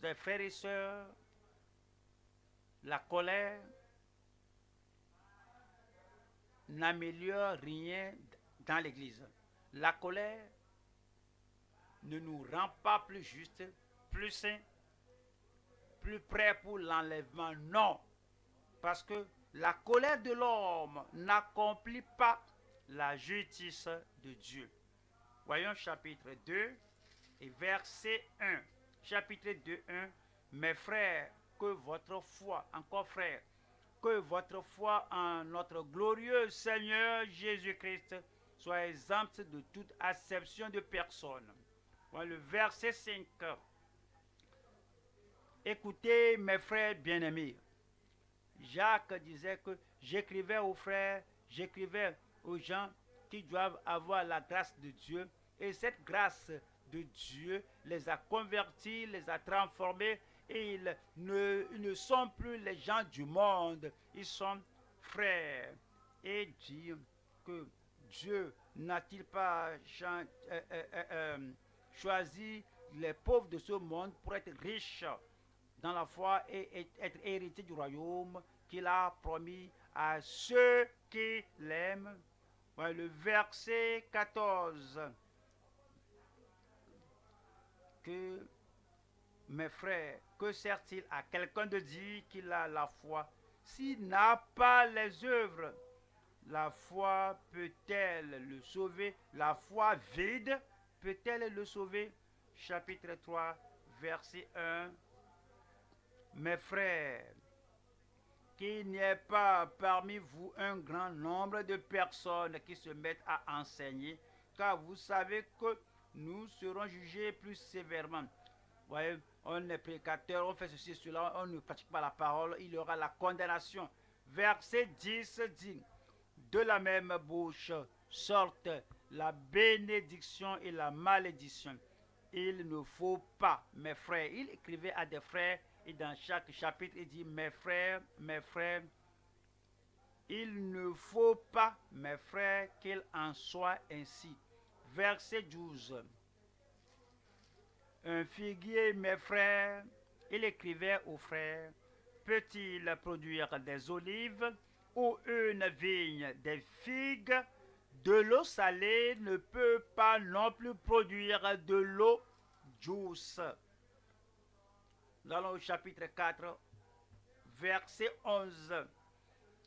Mes frères et sœurs, la colère n'améliore rien dans l'Église. La colère ne nous rend pas plus justes, plus saints, plus prêts pour l'enlèvement. Non, parce que la colère de l'homme n'accomplit pas la justice de Dieu. Voyons chapitre 2 et verset 1. Chapitre 2, 1. Mes frères, que votre foi, encore frères, que votre foi en notre glorieux Seigneur Jésus-Christ soit exempte de toute acception de personne. Voilà le verset 5. Écoutez, mes frères bien-aimés. Jacques disait que j'écrivais aux frères, j'écrivais aux gens qui doivent avoir la grâce de Dieu. Et cette grâce de Dieu les a convertis, les a transformés. Et ils ne sont plus les gens du monde, ils sont frères. Et dit que Dieu n'a-t-il pas choisi les pauvres de ce monde pour être riches dans la foi et être héritier du royaume qu'il a promis à ceux qui l'aiment. Ouais, le verset 14. Que, mes frères, que sert-il à quelqu'un de dire qu'il a la foi s'il n'a pas les œuvres? La foi peut-elle le sauver? La foi vide peut-elle le sauver? Chapitre 3, verset 1. Mes frères, qu'il n'y ait pas parmi vous un grand nombre de personnes qui se mettent à enseigner, car vous savez que nous serons jugés plus sévèrement. Vous voyez, on est prédicateur, on fait ceci, cela, on ne pratique pas la parole, il y aura la condamnation. Verset 10 dit, de la même bouche sortent la bénédiction et la malédiction. Il ne faut pas, mes frères, il écrivait à des frères, et dans chaque chapitre, il dit, mes frères, il ne faut pas, mes frères, qu'il en soit ainsi. Verset 12. Un figuier, mes frères, il écrivait aux frères, peut-il produire des olives ou une vigne des figues? De l'eau salée ne peut pas non plus produire de l'eau douce. Dans le chapitre 4, verset 11.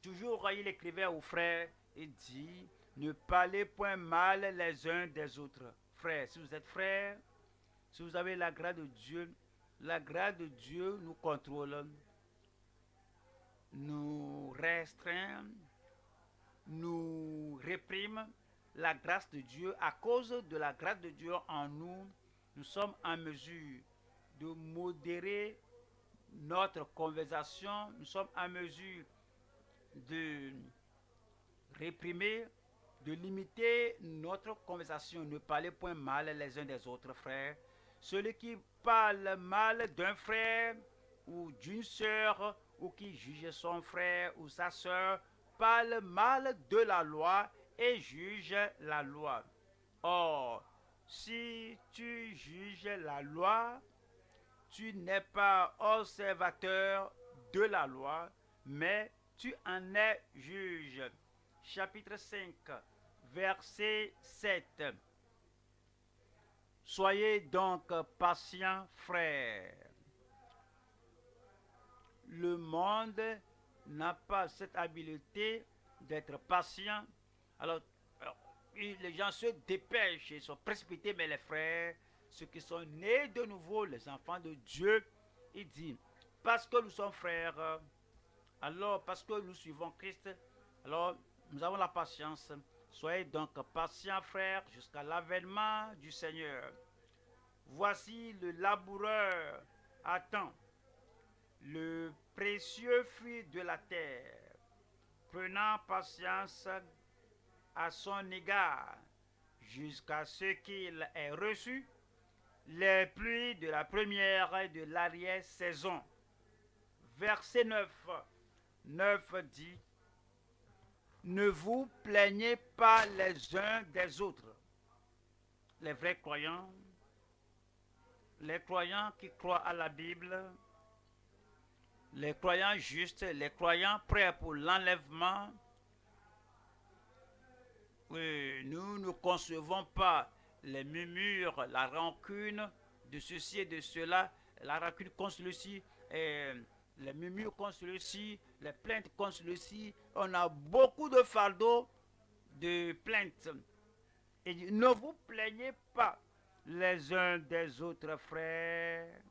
Toujours il écrivait aux frères et dit, ne parlez point mal les uns des autres. Frères, si vous êtes frères, si vous avez la grâce de Dieu nous contrôle, nous restreint, nous réprime. La grâce de Dieu, à cause de la grâce de Dieu en nous, nous sommes en mesure de modérer notre conversation, nous sommes en mesure de réprimer, de limiter notre conversation. Ne parlez point mal les uns des autres, frères. Celui qui parle mal d'un frère ou d'une sœur ou qui juge son frère ou sa sœur parle mal de la loi et juge la loi. Or, si tu juges la loi, tu n'es pas observateur de la loi, mais tu en es juge. Chapitre 5, verset 7. Soyez donc patients, frères. Le monde n'a pas cette habileté d'être patient. Alors, les gens se dépêchent, ils sont précipités, mais les frères, ceux qui sont nés de nouveau, les enfants de Dieu, il dit, parce que nous sommes frères, alors parce que nous suivons Christ, alors nous avons la patience. Soyez donc patients, frères, jusqu'à l'avènement du Seigneur. Voici le laboureur attend le précieux fruit de la terre, prenant patience à son égard, jusqu'à ce qu'il ait reçu les pluies de la première et de l'arrière-saison. Verset 9 dit, ne vous plaignez pas les uns des autres. Les vrais croyants, les croyants qui croient à la Bible, les croyants justes, les croyants prêts pour l'enlèvement. Oui, nous ne concevons pas les murmures, la rancune de ceci et de cela, la rancune contre ceci, et les murmures contre ceci, les plaintes contre ceci. On a beaucoup de fardeaux de plaintes. Et ne vous plaignez pas les uns des autres, frères,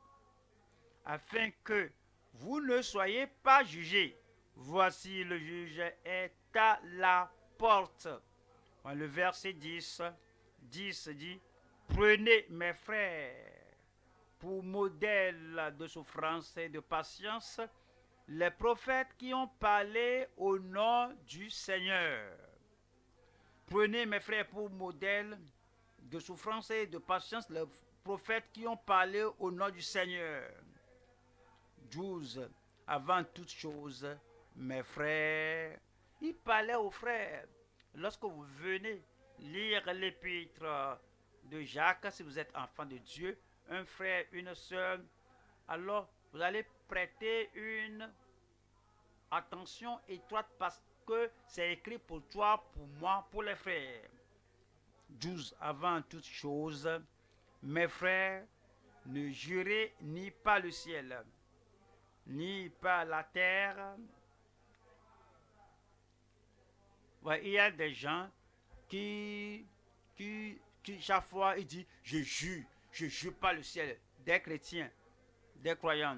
afin que vous ne soyez pas jugés. Voici le juge est à la porte. Le verset 10 dit, prenez mes frères pour modèle de souffrance et de patience les prophètes qui ont parlé au nom du Seigneur. Prenez mes frères pour modèle de souffrance et de patience les prophètes qui ont parlé au nom du Seigneur. 12. Avant toute chose, mes frères, il parlait aux frères. Lorsque vous venez lire l'épître de Jacques, si vous êtes enfant de Dieu, un frère, une sœur, alors vous allez prêter une attention étroite parce que c'est écrit pour toi, pour moi, pour les frères. 12. Avant toute chose, mes frères, ne jurez ni par le ciel, ni par la terre. Ouais, il y a des gens qui chaque fois, ils disent, je jure par le ciel. Des chrétiens, des croyants,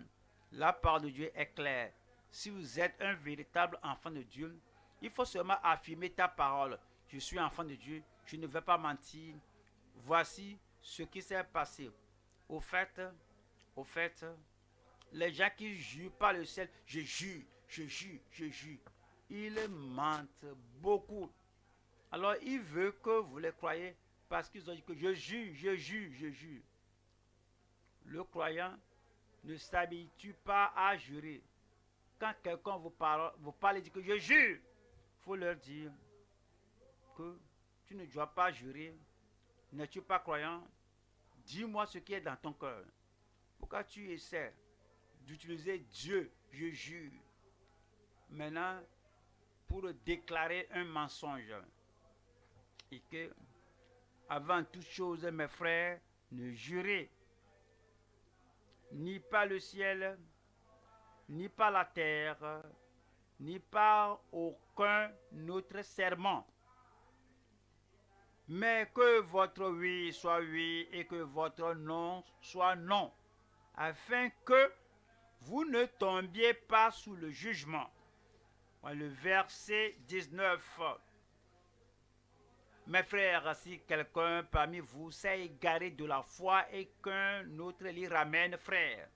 la parole de Dieu est claire. Si vous êtes un véritable enfant de Dieu, il faut seulement affirmer ta parole. Je suis enfant de Dieu, je ne vais pas mentir. Voici ce qui s'est passé. Au fait, les gens qui jurent par le ciel, je jure, ils mentent beaucoup. Alors, il veut que vous les croyez parce qu'ils ont dit que je jure. Le croyant ne s'habitue pas à jurer. Quand quelqu'un vous parle et dit que je jure, il faut leur dire que tu ne dois pas jurer. N'es-tu pas croyant? Dis-moi ce qui est dans ton cœur. Pourquoi tu essaies d'utiliser Dieu, je jure, maintenant pour déclarer un mensonge? Et que, avant toute chose, mes frères, ne jurez ni par le ciel, ni par la terre, ni par aucun autre serment, mais que votre oui soit oui et que votre non soit non, afin que vous ne tombiez pas sous le jugement. Le verset 19. Mes frères, si quelqu'un parmi vous s'est égaré de la foi et qu'un autre l'y ramène, frère,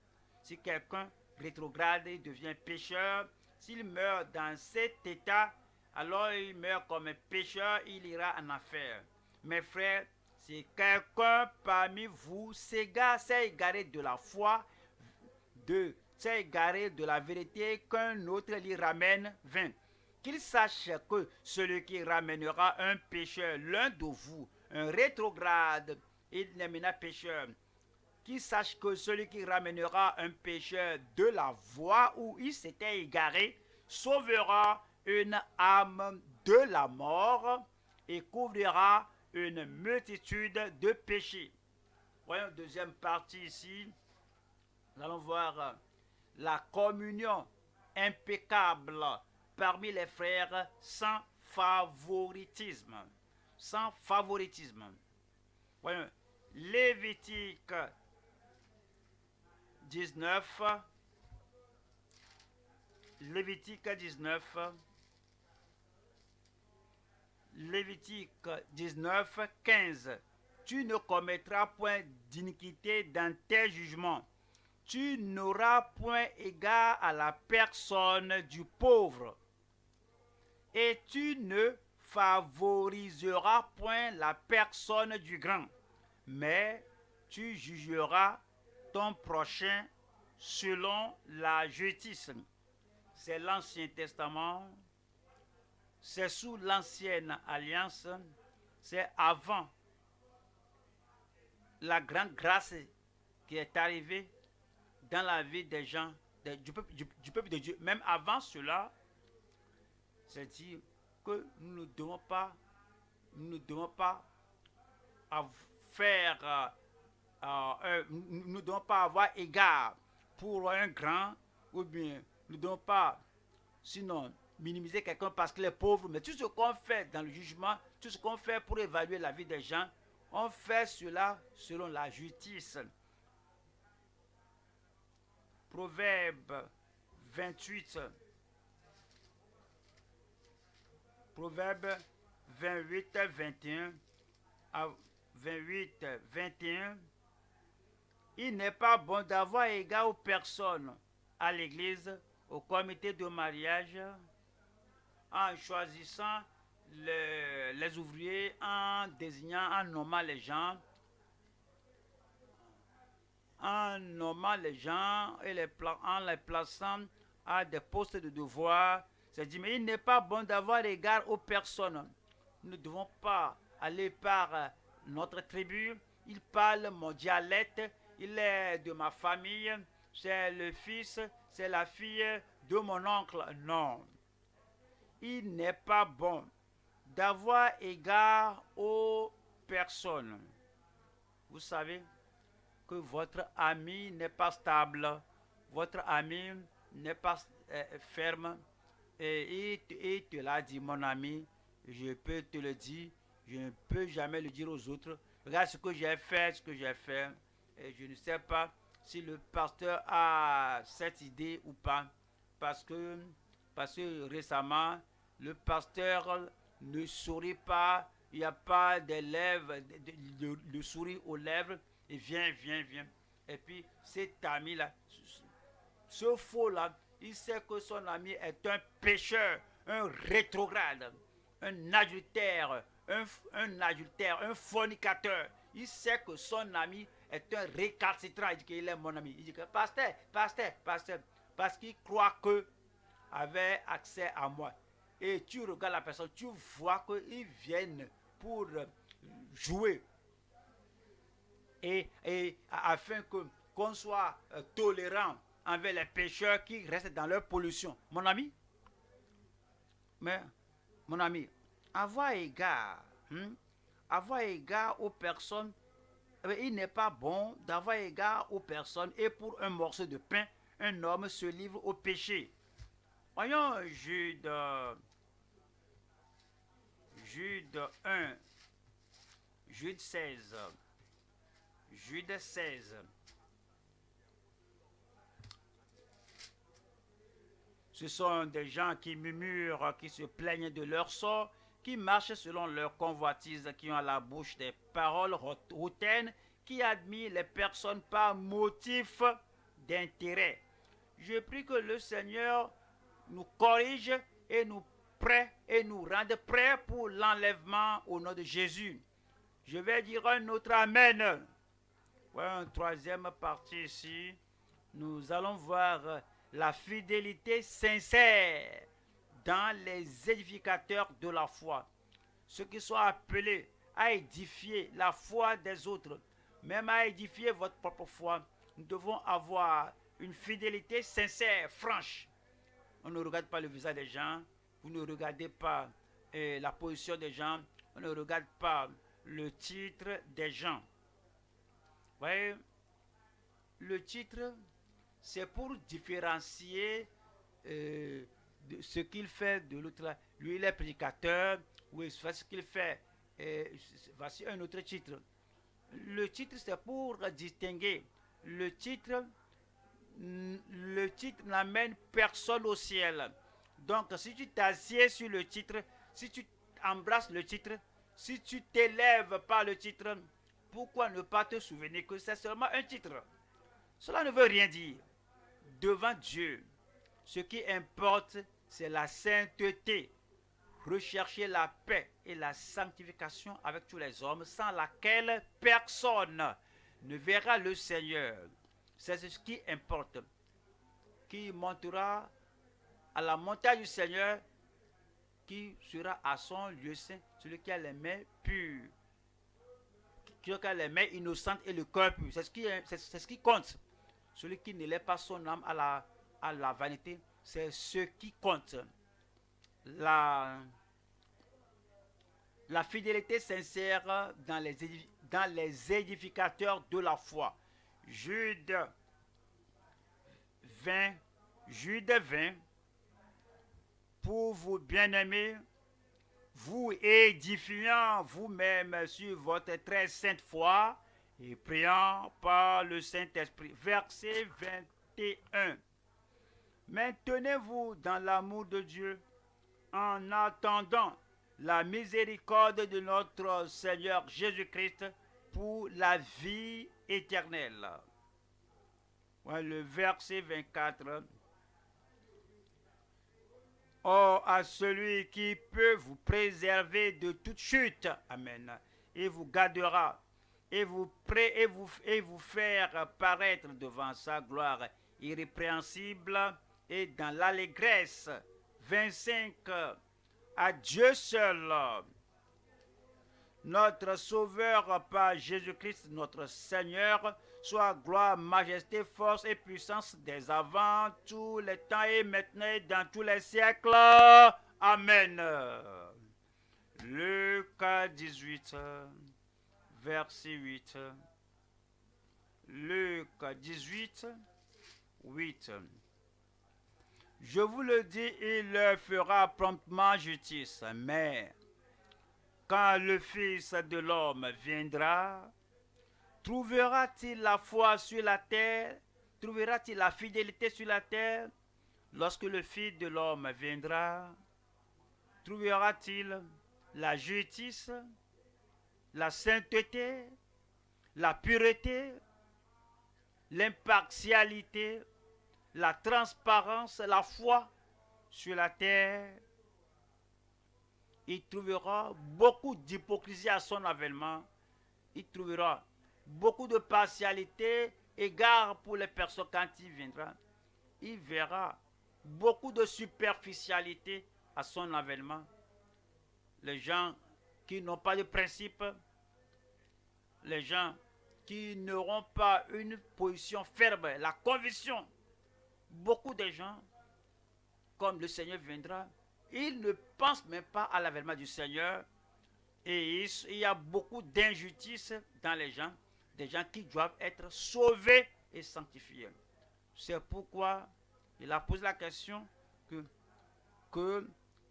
si quelqu'un rétrograde et devient pécheur, s'il meurt dans cet état, alors il meurt comme un pécheur, il ira en enfer. Mes frères, si quelqu'un parmi vous s'est égaré de la foi, s'est égaré de la vérité, qu'un autre l'y ramène, vint. Qu'il sache que celui qui ramènera un pécheur, l'un de vous, un rétrograde, il n'est maintenant pécheur. Qu'il sache que celui qui ramènera un pécheur de la voie où il s'était égaré, sauvera une âme de la mort et couvrira une multitude de péchés. Voyons deuxième partie ici. Nous allons voir la communion impeccable parmi les frères sans favoritisme. Sans favoritisme. Voyons, Lévitique 19. Lévitique 19. Lévitique 19, 15. Tu ne commettras point d'iniquité dans tes jugements. Tu n'auras point égard à la personne du pauvre. Et tu ne favoriseras point la personne du grand. Mais tu jugeras ton prochain selon la justice. C'est l'Ancien Testament. C'est sous l'ancienne alliance, c'est avant la grande grâce qui est arrivée dans la vie des gens, du peuple de Dieu. Même avant cela, c'est dire que nous ne devons pas faire, nous ne devons pas avoir égard pour un grand, ou bien nous ne devons pas, sinon, minimiser quelqu'un parce qu'il est pauvre, mais tout ce qu'on fait dans le jugement, tout ce qu'on fait pour évaluer la vie des gens, on fait cela selon la justice. Proverbe 28. Proverbe 28, 21. 28, 21. Il n'est pas bon d'avoir égard aux personnes à l'église, au comité de mariage, en choisissant les ouvriers, en désignant, en nommant les gens, et en les plaçant à des postes de devoir. C'est dit, mais il n'est pas bon d'avoir égard aux personnes. Nous ne devons pas aller par notre tribu. Il parle mon dialecte, il est de ma famille, c'est le fils, c'est la fille de mon oncle. Non. Il n'est pas bon d'avoir égard aux personnes. Vous savez que votre ami n'est pas stable, votre ami n'est pas ferme, et il te l'a dit, mon ami, je peux te le dire, je ne peux jamais le dire aux autres. Regarde ce que j'ai fait, et je ne sais pas si le pasteur a cette idée ou pas, parce que récemment, le pasteur ne sourit pas, il n'y a pas de lèvres, de souris aux lèvres, et viens. Et puis cet ami-là, ce faux-là, il sait que son ami est un pécheur, un rétrograde, un adultère, un fornicateur. Il sait que son ami est un récalcitrant. Il dit qu'il est mon ami. Il dit que pasteur, parce qu'il croit que avait accès à moi. Et tu regardes la personne, tu vois qu'ils viennent pour jouer. Et afin qu'on soit tolérant envers les pécheurs qui restent dans leur pollution. Mon ami, avoir égard aux personnes, il n'est pas bon d'avoir égard aux personnes et pour un morceau de pain, un homme se livre au péché. Voyons Jude 1, Jude 16. Jude 16. Ce sont des gens qui murmurent, qui se plaignent de leur sort, qui marchent selon leur convoitise, qui ont à la bouche des paroles hautaines, qui admirent les personnes par motif d'intérêt. Je prie que le Seigneur nous corrige et nous rende prêts pour l'enlèvement au nom de Jésus. Je vais dire un autre Amen. Voilà une troisième partie ici. Nous allons voir la fidélité sincère dans les édificateurs de la foi. Ceux qui sont appelés à édifier la foi des autres, même à édifier votre propre foi, nous devons avoir une fidélité sincère, franche. On ne regarde pas le visage des gens. Vous ne regardez pas la position des gens. On ne regarde pas le titre des gens. Vous voyez, le titre, c'est pour différencier de ce qu'il fait de l'autre. Lui, il est prédicateur. Oui, c'est ce qu'il fait. Voici un autre titre. Le titre, c'est pour distinguer. Le titre n'amène personne au ciel. Donc, si tu t'assieds sur le titre, si tu embrasses le titre, si tu t'élèves par le titre, pourquoi ne pas te souvenir que c'est seulement un titre? Cela ne veut rien dire. Devant Dieu, ce qui importe, c'est la sainteté. Rechercher la paix et la sanctification avec tous les hommes, sans laquelle personne ne verra le Seigneur. C'est ce qui importe. Qui montera à la montagne du Seigneur, qui sera à son lieu saint, celui qui a les mains pures, qui a les mains innocentes et le cœur pur. C'est ce qui compte. Celui qui ne lève pas son âme à la vanité, c'est ce qui compte. La fidélité sincère dans les édificateurs de la foi. Jude 20, pour vous bien-aimés, vous édifiant vous-même sur votre très sainte foi et priant par le Saint-Esprit. Verset 21. Maintenez-vous dans l'amour de Dieu en attendant la miséricorde de notre Seigneur Jésus-Christ pour la vie éternelle. Ouais, le verset 24. Or, à celui qui peut vous préserver de toute chute, amen, et vous gardera, et vous faire paraître devant sa gloire irrépréhensible et dans l'allégresse. 25. À Dieu seul, notre Sauveur par Jésus-Christ, notre Seigneur, soit gloire, majesté, force et puissance dès avant tous les temps et maintenant et dans tous les siècles. Amen. Luc 18, verset 8. Luc 18, 8. Je vous le dis, il leur fera promptement justice. Mais quand le Fils de l'homme viendra, trouvera-t-il la foi sur la terre? Trouvera-t-il la fidélité sur la terre? Lorsque le Fils de l'homme viendra, trouvera-t-il la justice, la sainteté, la pureté, l'impartialité, la transparence, la foi sur la terre? Il trouvera beaucoup d'hypocrisie à son avènement. Il trouvera beaucoup de partialité, égard pour les personnes quand il viendra. Il verra beaucoup de superficialité à son avènement. Les gens qui n'ont pas de principe, les gens qui n'auront pas une position ferme, la conviction. Beaucoup de gens, comme le Seigneur viendra, ils ne pensent même pas à l'avènement du Seigneur. Et il y a beaucoup d'injustice dans les gens, des gens qui doivent être sauvés et sanctifiés. C'est pourquoi il a posé la question que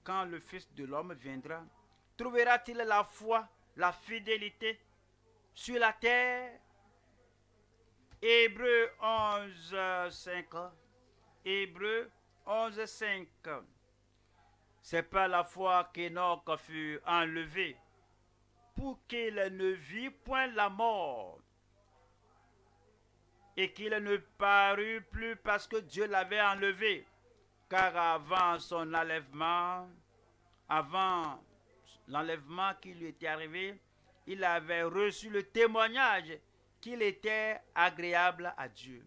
quand le Fils de l'homme viendra, trouvera-t-il la foi, la fidélité sur la terre? Hébreux 11, 5. Hébreux 11, 5. C'est par la foi qu'Enoch fut enlevé, pour qu'il ne vit point la mort, et qu'il ne parut plus parce que Dieu l'avait enlevé. Car avant l'enlèvement qui lui était arrivé, il avait reçu le témoignage qu'il était agréable à Dieu.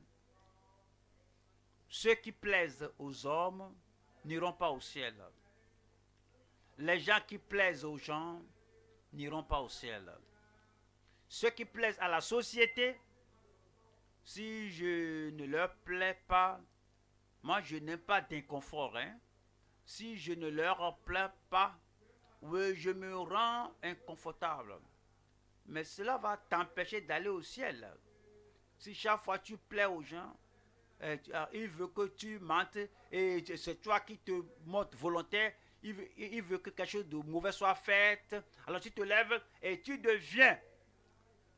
Ceux qui plaisent aux hommes n'iront pas au ciel. Les gens qui plaisent aux gens n'iront pas au ciel. Ceux qui plaisent à la société, si je ne leur plais pas, Moi, je n'aime pas d'inconfort. Hein. Si je ne leur plains pas, oui, je me rends inconfortable. Mais cela va t'empêcher d'aller au ciel. Si chaque fois tu plais aux gens, il veut que tu mentes et c'est toi qui te montres volontaire. Il veut que quelque chose de mauvais soit fait. Alors tu te lèves et tu deviens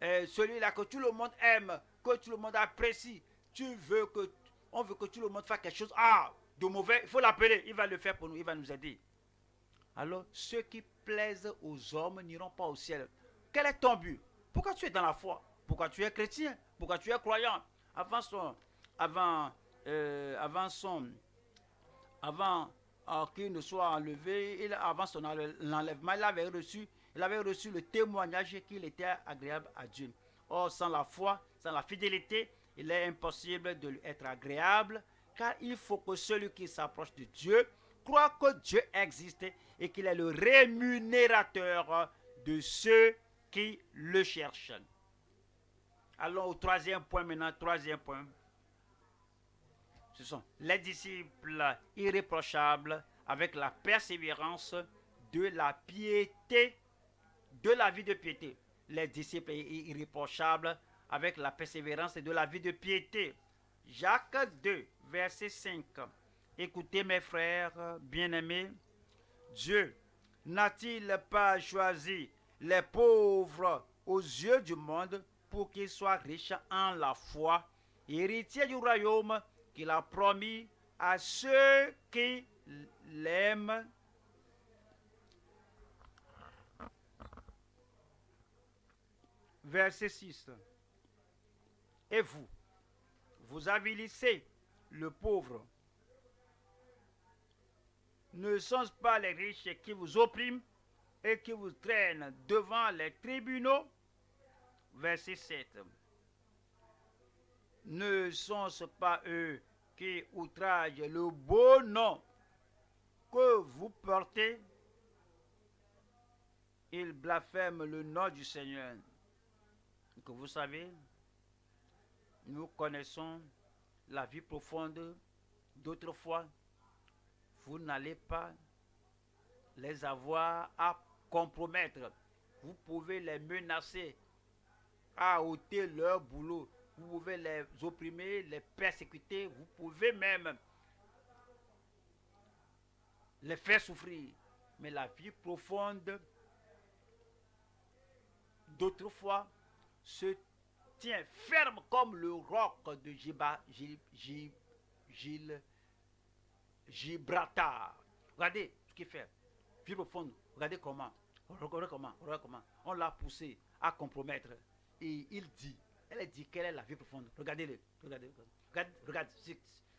celui-là que tout le monde aime, que tout le monde apprécie. On veut que tout le monde fasse quelque chose de mauvais. Il faut l'appeler. Il va le faire pour nous. Il va nous aider. Alors ceux qui plaisent aux hommes n'iront pas au ciel. Quel est ton but? Pourquoi tu es dans la foi? Pourquoi tu es chrétien? Pourquoi tu es croyant? Avant son, avant, avant son, avant qu'il ne soit enlevé, avant son enlèvement, il avait reçu le témoignage qu'il était agréable à Dieu. Or, sans la foi, sans la fidélité, il est impossible de lui être agréable, car il faut que celui qui s'approche de Dieu croit que Dieu existe et qu'il est le rémunérateur de ceux qui le cherchent. Allons au troisième point maintenant. Troisième point. Ce sont les disciples irréprochables avec la persévérance de la piété, de la vie de piété. Les disciples irréprochables avec la persévérance de la vie de piété. Jacques 2, verset 5. Écoutez mes frères bien-aimés, Dieu n'a-t-il pas choisi les pauvres aux yeux du monde pour qu'ils soient riches en la foi, héritiers du royaume qu'il a promis à ceux qui l'aiment? Verset 6. Et vous, vous avilissez le pauvre. Ne sont-ce pas les riches qui vous oppriment et qui vous traînent devant les tribunaux? Verset 7. Ne sont-ce pas eux qui outragent le beau nom que vous portez? Ils blasphèment le nom du Seigneur. Que vous savez, nous connaissons la vie profonde d'autrefois. Vous n'allez pas les avoir à compromettre. Vous pouvez les menacer à ôter leur boulot. Vous pouvez les opprimer, les persécuter. Vous pouvez même les faire souffrir. Mais la vie profonde d'autrefois se tient ferme comme le roc de Gibraltar. Regardez ce qu'il fait. Vie profonde. Regardez comment. Regardez comment. On l'a poussé à compromettre. Et elle dit quelle est la vie profonde. Regardez-le. Regarde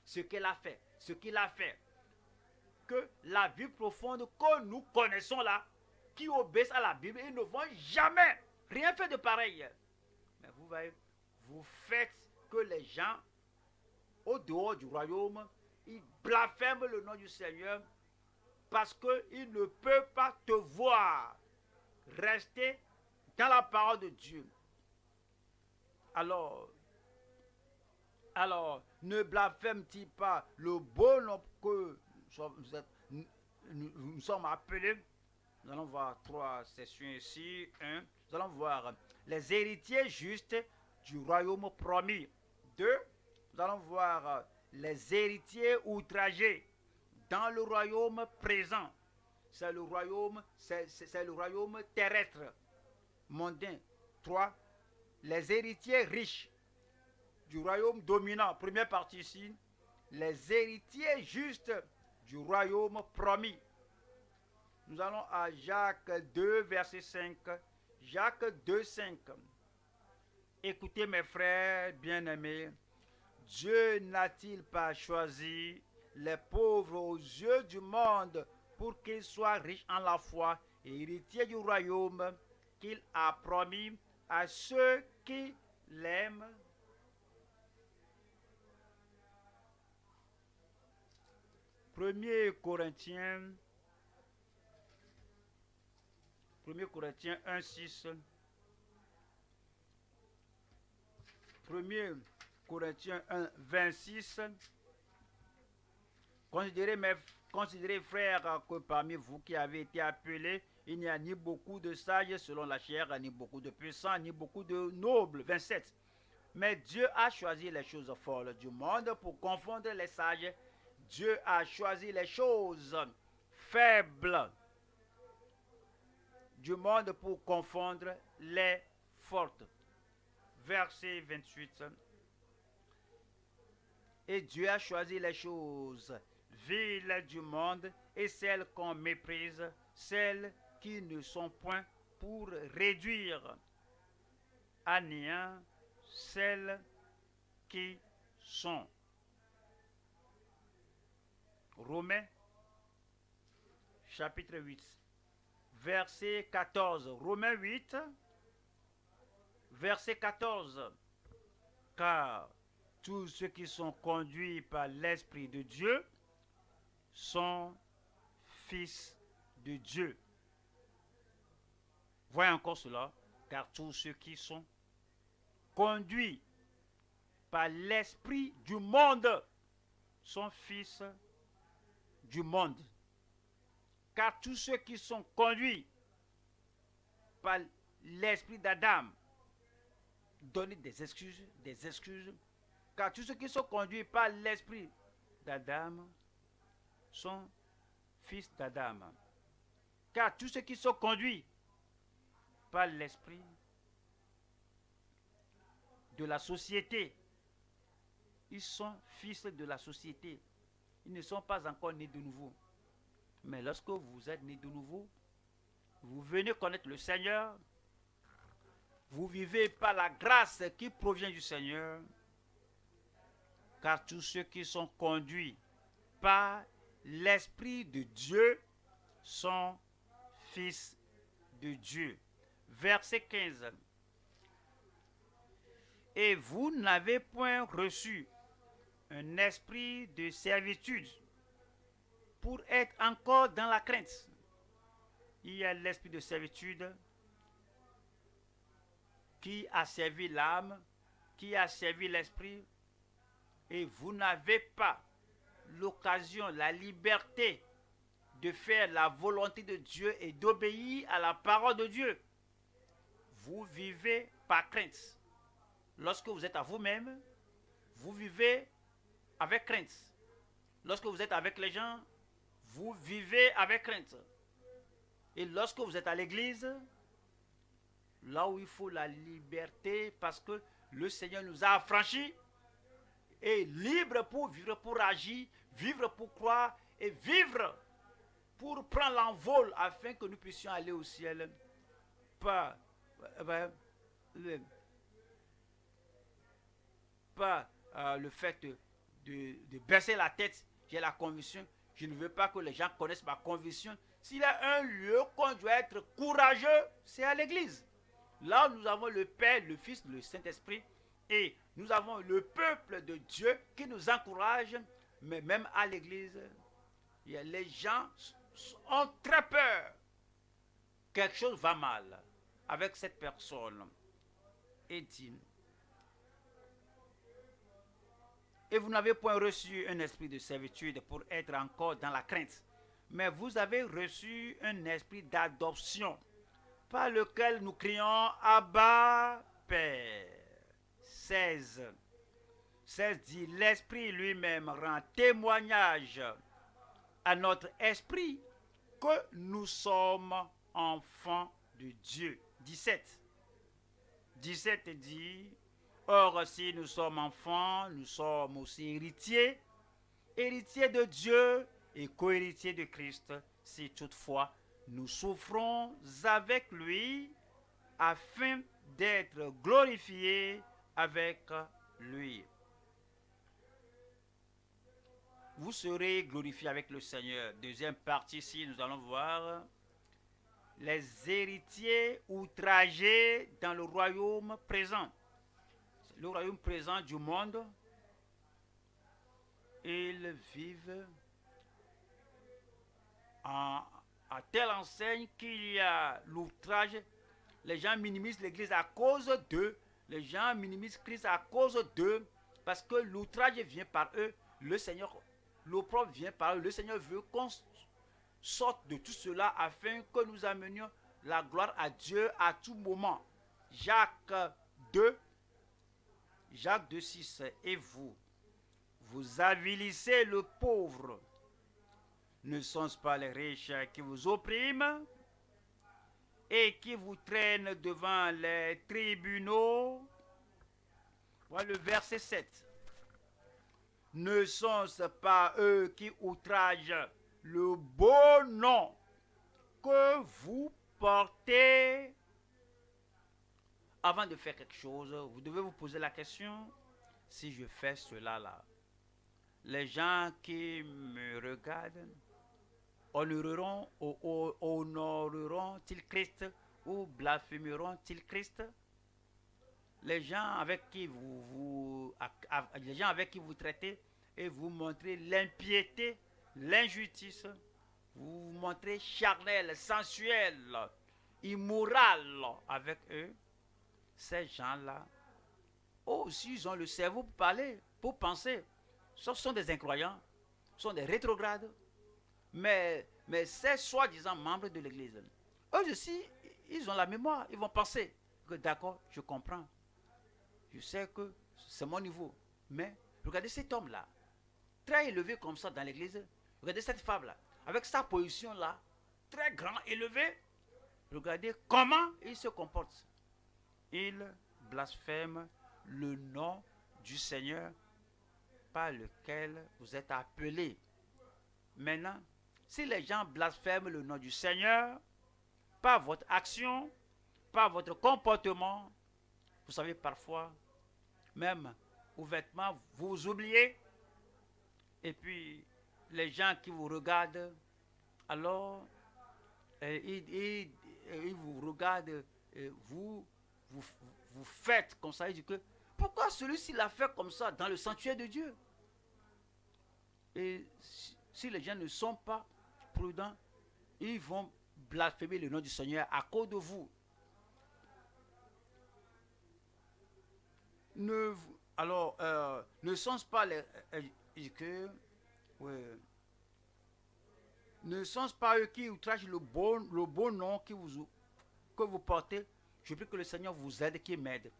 ce qu'elle a fait. Ce qu'il a fait. Que la vie profonde que nous connaissons là, qui obéissent à la Bible, ils ne vont jamais rien faire de pareil. Mais vous voyez, vous faites que les gens au dehors du royaume, ils blasphèment le nom du Seigneur parce qu'ils ne peuvent pas te voir rester dans la parole de Dieu. Alors, ne blasphément-ils pas le bon nom que nous sommes appelés? Nous allons voir 3 sessions ici. 1. Nous allons voir les héritiers justes du royaume promis. 2. Nous allons voir les héritiers outragés dans le royaume présent. C'est le royaume terrestre, mondain. 3. Les héritiers riches du royaume dominant. Première partie ici. Les héritiers justes du royaume promis. Nous allons à Jacques 2, verset 5. Jacques 2, 5. Écoutez mes frères bien-aimés, Dieu n'a-t-il pas choisi les pauvres aux yeux du monde pour qu'ils soient riches en la foi et héritiers du royaume qu'il a promis à ceux qui l'aiment? Premier Corinthiens 1, 6. 1 Corinthiens 1, 26. Considérez, frères, que parmi vous qui avez été appelés, il n'y a ni beaucoup de sages selon la chair, ni beaucoup de puissants, ni beaucoup de nobles. 27. Mais Dieu a choisi les choses folles du monde pour confondre les sages. Dieu a choisi les choses faibles du monde pour confondre les fortes. Verset 28. Et Dieu a choisi les choses viles du monde et celles qu'on méprise, celles qui ne sont point, pour réduire à néant celles qui sont. Romains chapitre 8, verset 14. Romains 8, verset 14. Car tous ceux qui sont conduits par l'Esprit de Dieu sont fils de Dieu. Voyez encore cela, car tous ceux qui sont conduits par l'esprit du monde sont fils du monde. Car tous ceux qui sont conduits par l'esprit d'Adam, donnez des excuses, car tous ceux qui sont conduits par l'esprit d'Adam sont fils d'Adam. Car tous ceux qui sont conduits par l'esprit de la société, ils sont fils de la société. Ils ne sont pas encore nés de nouveau. Mais lorsque vous êtes nés de nouveau, vous venez connaître le Seigneur, vous vivez par la grâce qui provient du Seigneur, car tous ceux qui sont conduits par l'Esprit de Dieu sont fils de Dieu. Verset 15. Et vous n'avez point reçu un esprit de servitude pour être encore dans la crainte. Il y a l'esprit de servitude qui a servi l'âme, qui a servi l'esprit, et vous n'avez pas l'occasion, la liberté de faire la volonté de Dieu et d'obéir à la parole de Dieu. Vous vivez par crainte. Lorsque vous êtes à vous-même, vous vivez avec crainte. Lorsque vous êtes avec les gens, vous vivez avec crainte. Et lorsque vous êtes à l'église, là où il faut la liberté, parce que le Seigneur nous a affranchis, et libre pour vivre, pour agir, vivre pour croire, et vivre pour prendre l'envol afin que nous puissions aller au ciel. Pas le fait de baisser la tête. J'ai la conviction. Je ne veux pas que les gens connaissent ma conviction. S'il y a un lieu qu'on doit être courageux, c'est à l'église. Là, nous avons le Père, le Fils, le Saint-Esprit. Et nous avons le peuple de Dieu qui nous encourage. Mais même à l'église, les gens ont très peur. Quelque chose va mal avec cette personne. Et dit, et vous n'avez point reçu un esprit de servitude pour être encore dans la crainte, mais vous avez reçu un esprit d'adoption, par lequel nous crions Abba, Père. 16 dit, l'Esprit lui-même rend témoignage à notre esprit que nous sommes enfants de Dieu. 17 dit, or si nous sommes enfants, nous sommes aussi héritiers, héritiers de Dieu et co-héritiers de Christ, si toutefois nous souffrons avec lui, afin d'être glorifiés avec lui. Vous serez glorifiés avec le Seigneur. Deuxième partie ici, nous allons voir les héritiers outragés dans le royaume présent. Le royaume présent du monde, ils vivent à telle enseigne qu'il y a l'outrage. Les gens minimisent l'Église à cause d'eux. Les gens minimisent Christ à cause d'eux. Parce que l'outrage vient par eux. Le Seigneur l'opprobre vient par eux. Le Seigneur veut qu'on sorte de tout cela afin que nous amenions la gloire à Dieu à tout moment. Jacques 2, 6. Et vous avilissez le pauvre. Ne sont-ce pas les riches qui vous oppriment et qui vous traînent devant les tribunaux? Voilà le verset 7. Ne sont-ce pas eux qui outragent le beau nom que vous portez? Avant de faire quelque chose, vous devez vous poser la question, si je fais cela là, les gens qui me regardent honoreront-ils Christ ou blasphémeront-ils Christ? Les gens avec qui vous traitez et vous montrez l'impiété, l'injustice, vous montrez charnel, sensuel, immoral avec eux, ces gens-là, aussi ils ont le cerveau pour parler, pour penser. Ce sont des incroyants, ce sont des rétrogrades, mais ces soi-disant membres de l'Église, eux aussi, ils ont la mémoire, ils vont penser que d'accord, je comprends. Je sais que c'est mon niveau. Mais regardez cet homme-là, très élevé comme ça dans l'église. Regardez cette femme-là, avec sa position-là, très grand, élevé. Regardez comment il se comporte. Il blasphème le nom du Seigneur par lequel vous êtes appelés. Maintenant, si les gens blasphèment le nom du Seigneur par votre action, par votre comportement, vous savez, parfois, même ouvertement, vous oubliez. Et puis, les gens qui vous regardent, alors, ils vous regardent, vous faites comme ça. Ils disent que, pourquoi celui-ci l'a fait comme ça dans le sanctuaire de Dieu? Et si les gens ne sont pas prudents, ils vont blasphémer le nom du Seigneur à cause de vous. Ne sont-ce pas ne sont-ce pas eux qui outragent le bon nom que vous portez? Je prie que le Seigneur vous aide, qu'il m'aide.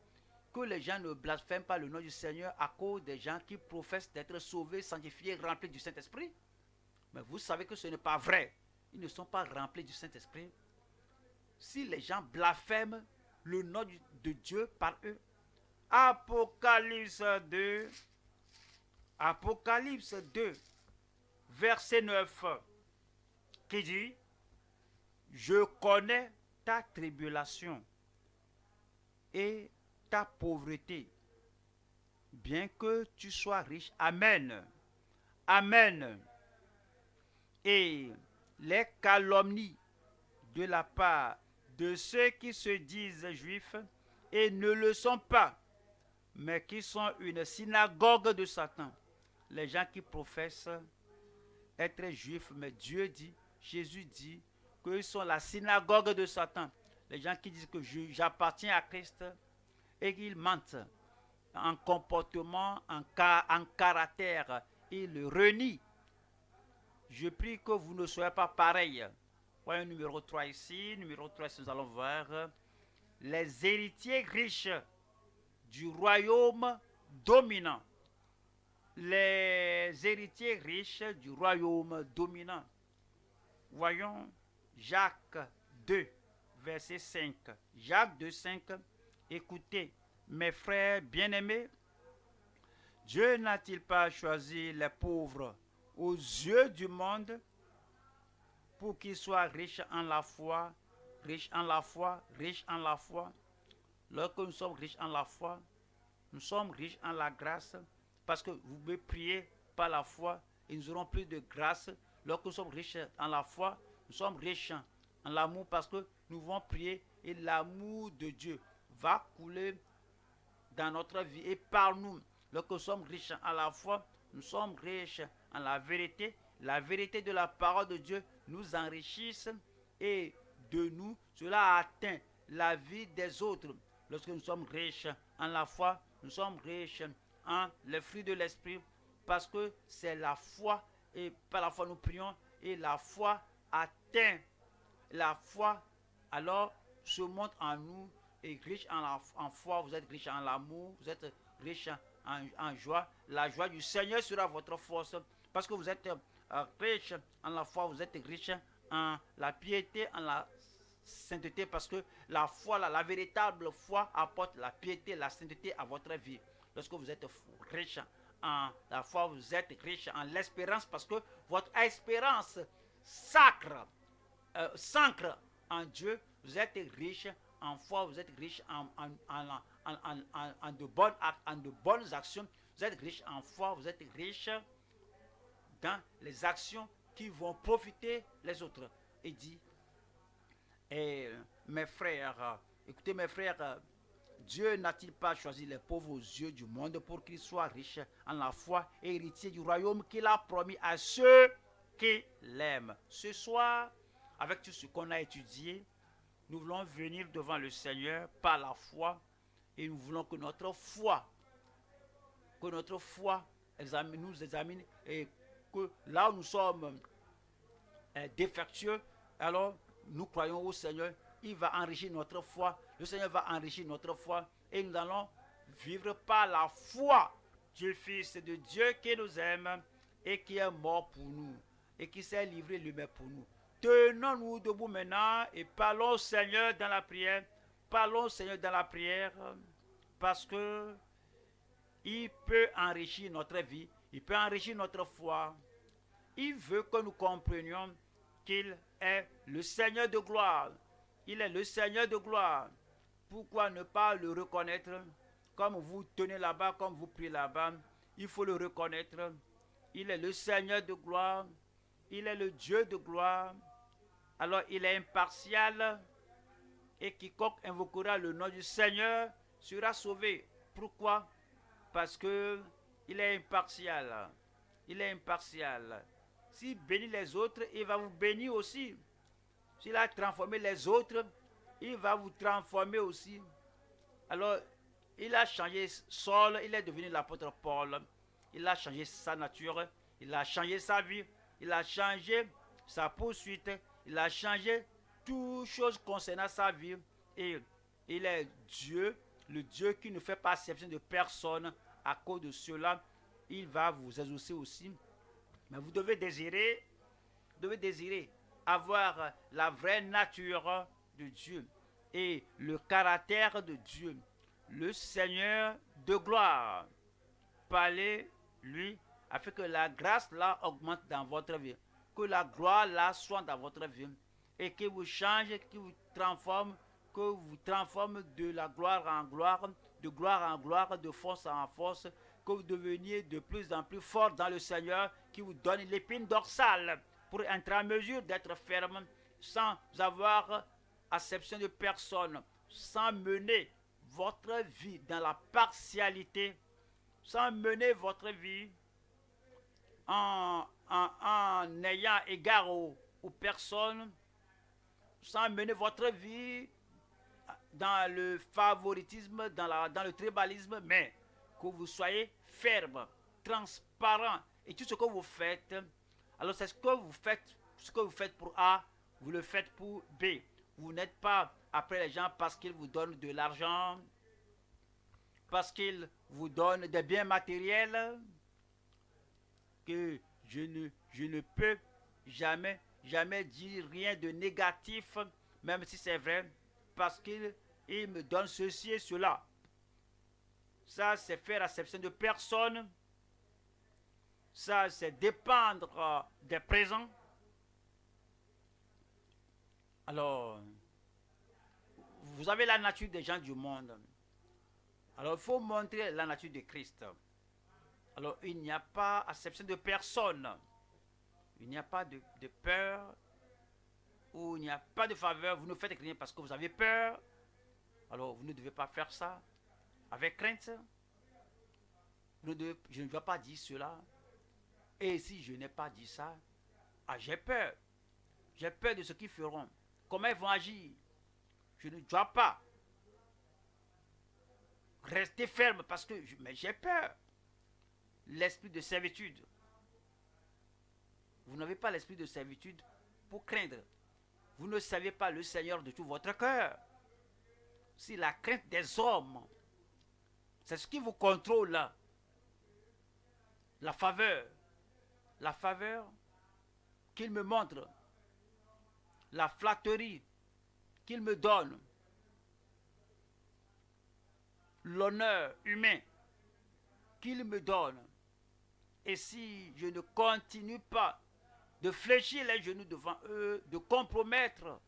Que les gens ne blasphèment pas le nom du Seigneur à cause des gens qui professent d'être sauvés, sanctifiés, remplis du Saint-Esprit. Mais vous savez que ce n'est pas vrai. Ils ne sont pas remplis du Saint-Esprit. Si les gens blasphèment le nom de Dieu par eux, Apocalypse 2, verset 9, qui dit, je connais ta tribulation et ta pauvreté, bien que tu sois riche. Amen. Amen. Et les calomnies de la part de ceux qui se disent juifs et ne le sont pas, mais qui sont une synagogue de Satan. Les gens qui professent être juifs, mais Dieu dit, Jésus dit, qu'ils sont la synagogue de Satan. Les gens qui disent que j'appartiens à Christ et qu'ils mentent en comportement, en caractère, ils le renient. Je prie que vous ne soyez pas pareils. Voyons numéro 3 ici. Numéro 3, nous allons voir les héritiers riches du royaume dominant. Les héritiers riches du royaume dominant. Voyons Jacques 2, verset 5. Jacques 2, 5. Écoutez, mes frères bien-aimés, Dieu n'a-t-il pas choisi les pauvres aux yeux du monde pour qu'ils soient riches en la foi, riches en la foi, riches en la foi? Lorsque nous sommes riches en la foi, nous sommes riches en la grâce, parce que vous pouvez prier par la foi et nous aurons plus de grâce. Lorsque nous sommes riches en la foi, nous sommes riches en l'amour, parce que nous pouvons prier et l'amour de Dieu va couler dans notre vie et par nous. Lorsque nous sommes riches en la foi, nous sommes riches en la vérité. La vérité de la parole de Dieu nous enrichisse et de nous, cela atteint la vie des autres. Lorsque nous sommes riches en la foi, nous sommes riches en les fruits de l'esprit, parce que c'est la foi, et par la foi nous prions, et la foi atteint, la foi alors se montre en nous, et riche en foi, vous êtes riche en l'amour, vous êtes riche en joie. La joie du Seigneur sera votre force, parce que vous êtes riche en la foi, vous êtes riche en la piété, en la sainteté, parce que la foi, la véritable foi apporte la piété, la sainteté à votre vie. Lorsque vous êtes riche en la foi, vous êtes riche en l'espérance, parce que votre espérance sacre, s'ancre en Dieu. Vous êtes riche en foi, vous êtes riche en de bonnes actes, en de bonnes actions. Vous êtes riche en foi, vous êtes riche dans les actions qui vont profiter les autres. Il dit, et mes frères, écoutez mes frères, Dieu n'a-t-il pas choisi les pauvres aux yeux du monde pour qu'ils soient riches en la foi et héritiers du royaume qu'il a promis à ceux qui l'aiment? Ce soir, avec tout ce qu'on a étudié, nous voulons venir devant le Seigneur par la foi et nous voulons que notre foi nous examine et que là où nous sommes défectueux, alors nous croyons au Seigneur, il va enrichir notre foi, le Seigneur va enrichir notre foi et nous allons vivre par la foi du Fils de Dieu qui nous aime et qui est mort pour nous et qui s'est livré lui-même pour nous. Tenons-nous debout maintenant et parlons au Seigneur dans la prière. Parlons au Seigneur dans la prière parce que il peut enrichir notre vie, il peut enrichir notre foi. Il veut que nous comprenions qu'il est le Seigneur de gloire. Il est le Seigneur de gloire. Pourquoi ne pas le reconnaître? Comme vous tenez là-bas, comme vous priez là-bas, il faut le reconnaître. Il est le Seigneur de gloire. Il est le Dieu de gloire. Alors il est impartial et quiconque invoquera le nom du Seigneur sera sauvé. Pourquoi? Parce que il est impartial. Il est impartial. S'il bénit les autres, il va vous bénir aussi. S'il a transformé les autres, il va vous transformer aussi. Alors, il a changé Saul, il est devenu l'apôtre Paul. Il a changé sa nature, il a changé sa vie, il a changé sa poursuite, il a changé toutes choses concernant sa vie. Et il est Dieu, le Dieu qui ne fait pas exception de personne. À cause de cela, il va vous exaucer aussi. Mais vous devez désirer avoir la vraie nature de Dieu et le caractère de Dieu, le Seigneur de gloire. Parlez lui afin que la grâce là augmente dans votre vie, que la gloire là soit dans votre vie et que vous change, que vous transforme, de la gloire en gloire, de force en force, que vous deveniez de plus en plus fort dans le Seigneur qui vous donne l'épine dorsale pour être en mesure d'être ferme sans avoir acception de personne, sans mener votre vie dans la partialité, sans mener votre vie en ayant égard aux personnes, sans mener votre vie dans le favoritisme, dans le tribalisme, mais que vous soyez ferme, transparent. Et tout ce que vous faites, alors c'est ce que vous faites pour A, vous le faites pour B. Vous n'êtes pas après les gens parce qu'ils vous donnent de l'argent, parce qu'ils vous donnent des biens matériels, que je ne peux jamais dire rien de négatif, même si c'est vrai, parce qu'il me donne ceci et cela. Ça, c'est faire acception de personne. Ça, c'est dépendre des présents. Alors, vous avez la nature des gens du monde. Alors, il faut montrer la nature de Christ. Alors, il n'y a pas acception de personne. Il n'y a pas de peur. Ou il n'y a pas de faveur. Vous ne faites rien parce que vous avez peur. Alors, vous ne devez pas faire ça avec crainte. Je ne dois pas dire cela. Et si je n'ai pas dit ça, j'ai peur. J'ai peur de ce qu'ils feront. Comment ils vont agir. Je ne dois pas rester ferme parce que mais j'ai peur. l'esprit de servitude. Vous n'avez pas l'esprit de servitude pour craindre. Vous ne savez pas le Seigneur de tout votre cœur. Si la crainte des hommes, c'est ce qui vous contrôle là. La faveur qu'il me montre, la flatterie qu'il me donne, l'honneur humain qu'il me donne. Et si je ne continue pas de fléchir les genoux devant eux, de compromettre,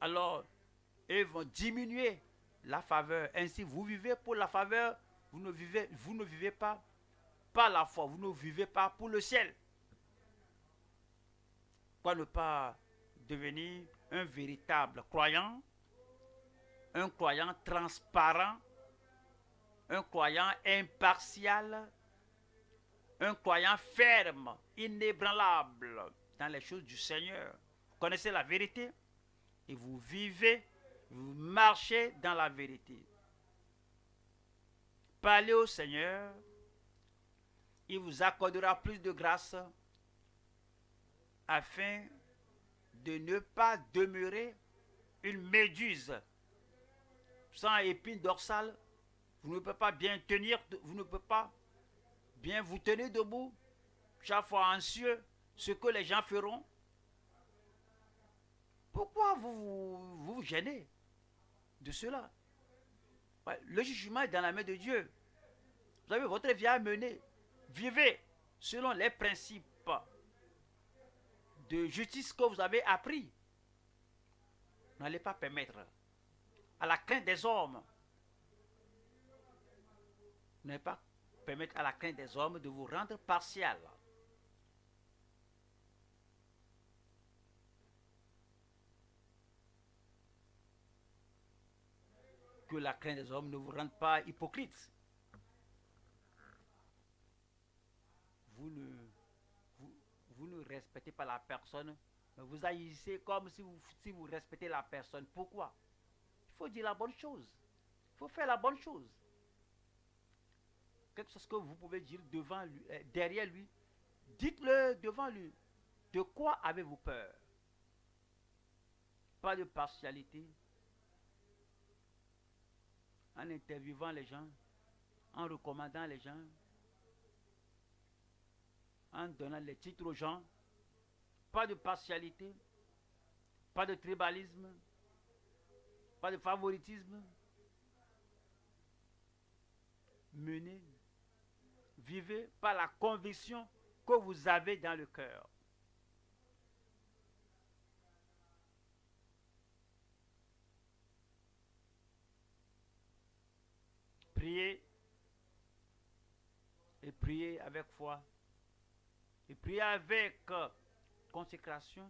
alors eux vont diminuer la faveur. Ainsi, vous vivez pour la faveur, vous ne vivez pas par la foi, vous ne vivez pas pour le ciel. Pourquoi ne pas devenir un véritable croyant, un croyant transparent, un croyant impartial, un croyant ferme, inébranlable dans les choses du Seigneur. Vous connaissez la vérité et vous vivez, vous marchez dans la vérité. Parlez au Seigneur, il vous accordera plus de grâce afin de ne pas demeurer une méduse sans épine dorsale. Vous ne pouvez pas bien tenir, vous ne pouvez pas bien vous tenir debout, chaque fois anxieux, ce que les gens feront. Pourquoi vous gênez de cela? Ouais, le jugement est dans la main de Dieu. Vous avez votre vie à mener. Vivez selon les principes de justice que vous avez appris. N'allez pas permettre à la crainte des hommes. N'allez pas permettre à la crainte des hommes de vous rendre partial. Que la crainte des hommes ne vous rende pas hypocrite. Vous ne respectez pas la personne, mais vous agissez comme si vous respectez la personne. Pourquoi? Il faut dire la bonne chose. Il faut faire la bonne chose. Quelque chose que vous pouvez dire devant lui, derrière lui, dites-le devant lui. De quoi avez-vous peur? Pas de partialité. En interviewant les gens, en recommandant les gens, en donnant les titres aux gens. Pas de partialité, pas de tribalisme, pas de favoritisme. Menez, vivez par la conviction que vous avez dans le cœur. Priez et priez avec foi et priez avec consécration.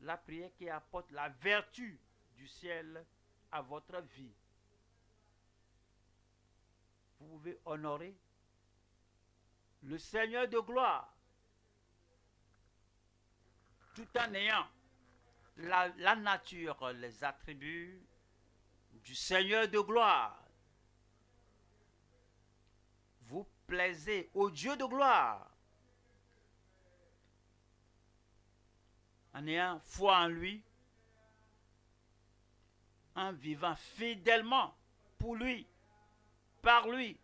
La prière qui apporte la vertu du ciel à votre vie. Vous pouvez honorer le Seigneur de gloire tout en ayant la nature, les attributs du Seigneur de gloire. Vous plaisez au Dieu de gloire en ayant foi en lui, en vivant fidèlement pour lui, par lui.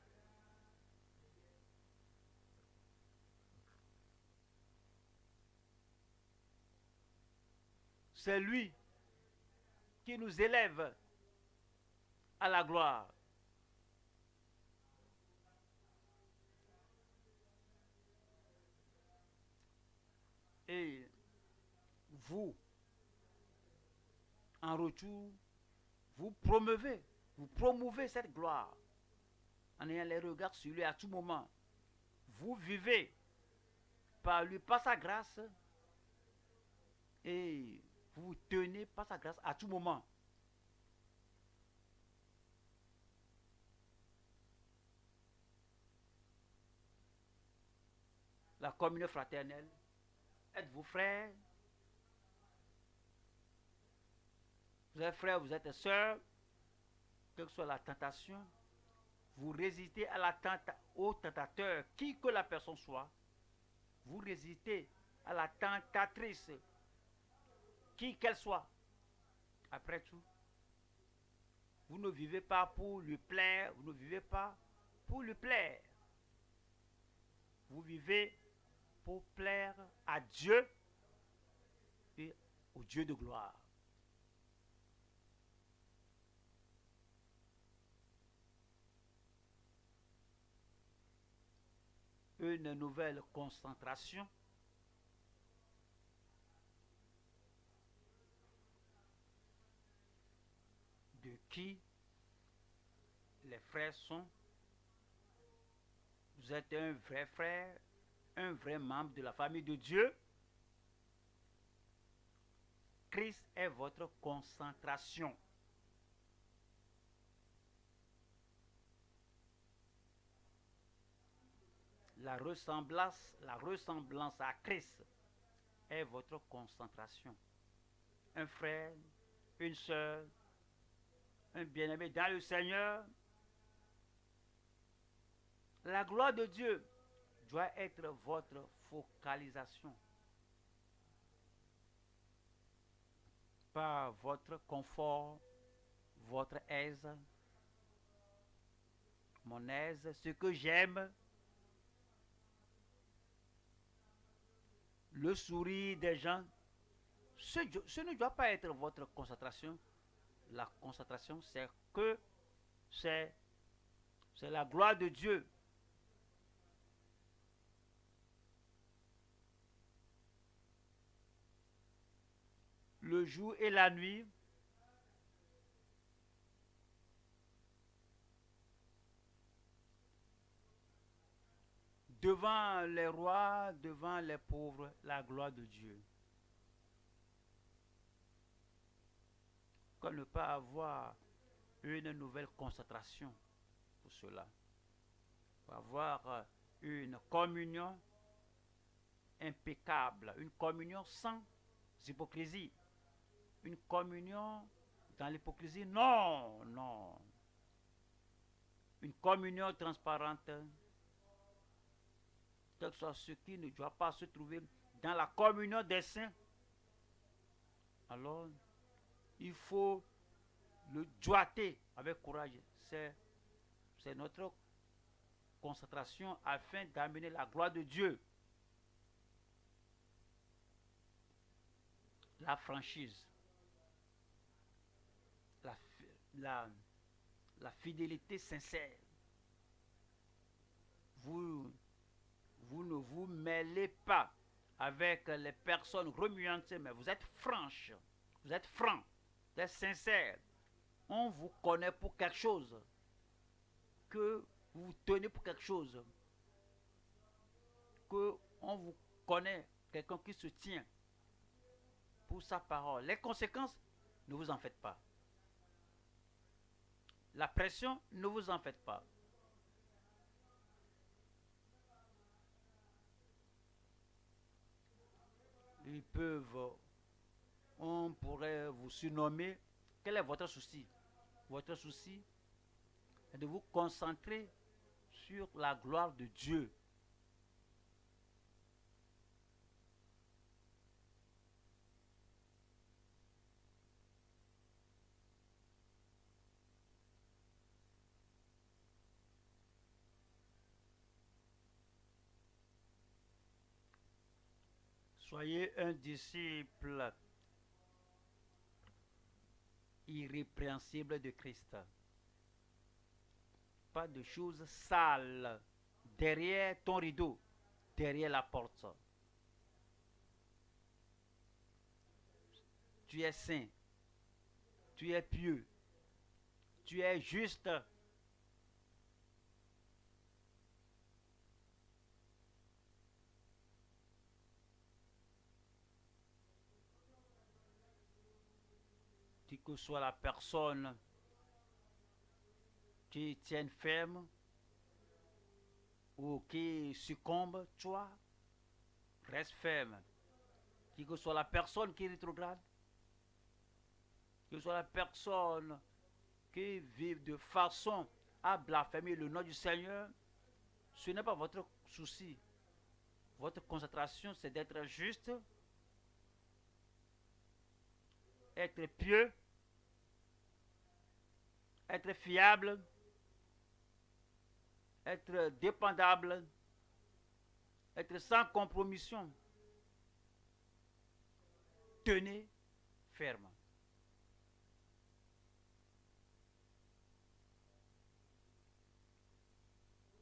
C'est lui qui nous élève à la gloire. Et vous, en retour, vous promouvez cette gloire en ayant les regards sur lui à tout moment. Vous vivez par lui, par sa grâce, et vous vous tenez par sa grâce à tout moment. La communion fraternelle. Êtes-vous frère? Vous êtes frère, vous êtes sœur. quelle que soit la tentation, vous résistez à au tentateur, qui que la personne soit. Vous résistez à la tentatrice, qui qu'elle soit. Après tout, vous ne vivez pas pour lui plaire, vous ne vivez pas pour lui plaire. Vous vivez pour plaire à Dieu et au Dieu de gloire. Une nouvelle concentration de qui les frères sont. Vous êtes un vrai frère, un vrai membre de la famille de Dieu. Christ est votre concentration. La ressemblance à Christ est votre concentration. Un frère, une sœur, un bien-aimé dans le Seigneur. La gloire de Dieu doit être votre focalisation. Pas votre confort, votre aise, mon aise, ce que j'aime, le sourire des gens. Ce ne doit pas être votre concentration. La concentration, c'est que c'est la gloire de Dieu. Le jour et la nuit, devant les rois, devant les pauvres, la gloire de Dieu. Qu'on ne pas avoir une nouvelle concentration pour cela. Pour avoir une communion impeccable, une communion sans hypocrisie. Une communion dans l'hypocrisie, non, non. Une communion transparente, quel que soit ce qui ne doit pas se trouver dans la communion des saints. Alors, il faut le doiter avec courage. C'est notre concentration afin d'amener la gloire de Dieu. La franchise, la, la, la fidélité sincère. Vous ne vous mêlez pas avec les personnes remuantes, mais vous êtes franche, vous êtes franc, vous êtes sincère. On vous connaît pour quelque chose, que vous vous tenez pour quelque chose, que on vous connaît, quelqu'un qui se tient pour sa parole. Les conséquences, ne vous en faites pas. La pression, ne vous en faites pas. Ils peuvent, on pourrait vous surnommer. Quel est votre souci? Votre souci est de vous concentrer sur la gloire de Dieu. Soyez un disciple irrépréhensible de Christ. Pas de choses sales derrière ton rideau, derrière la porte. Tu es saint, tu es pieux, tu es juste. Qui que soit la personne qui tienne ferme ou qui succombe, toi, reste ferme. Qui que soit la personne qui rétrograde, que soit la personne qui vivent de façon à blasphémer le nom du Seigneur, ce n'est pas votre souci. Votre concentration, c'est d'être juste, être pieux, être fiable, être dépendable, être sans compromission. Tenez ferme.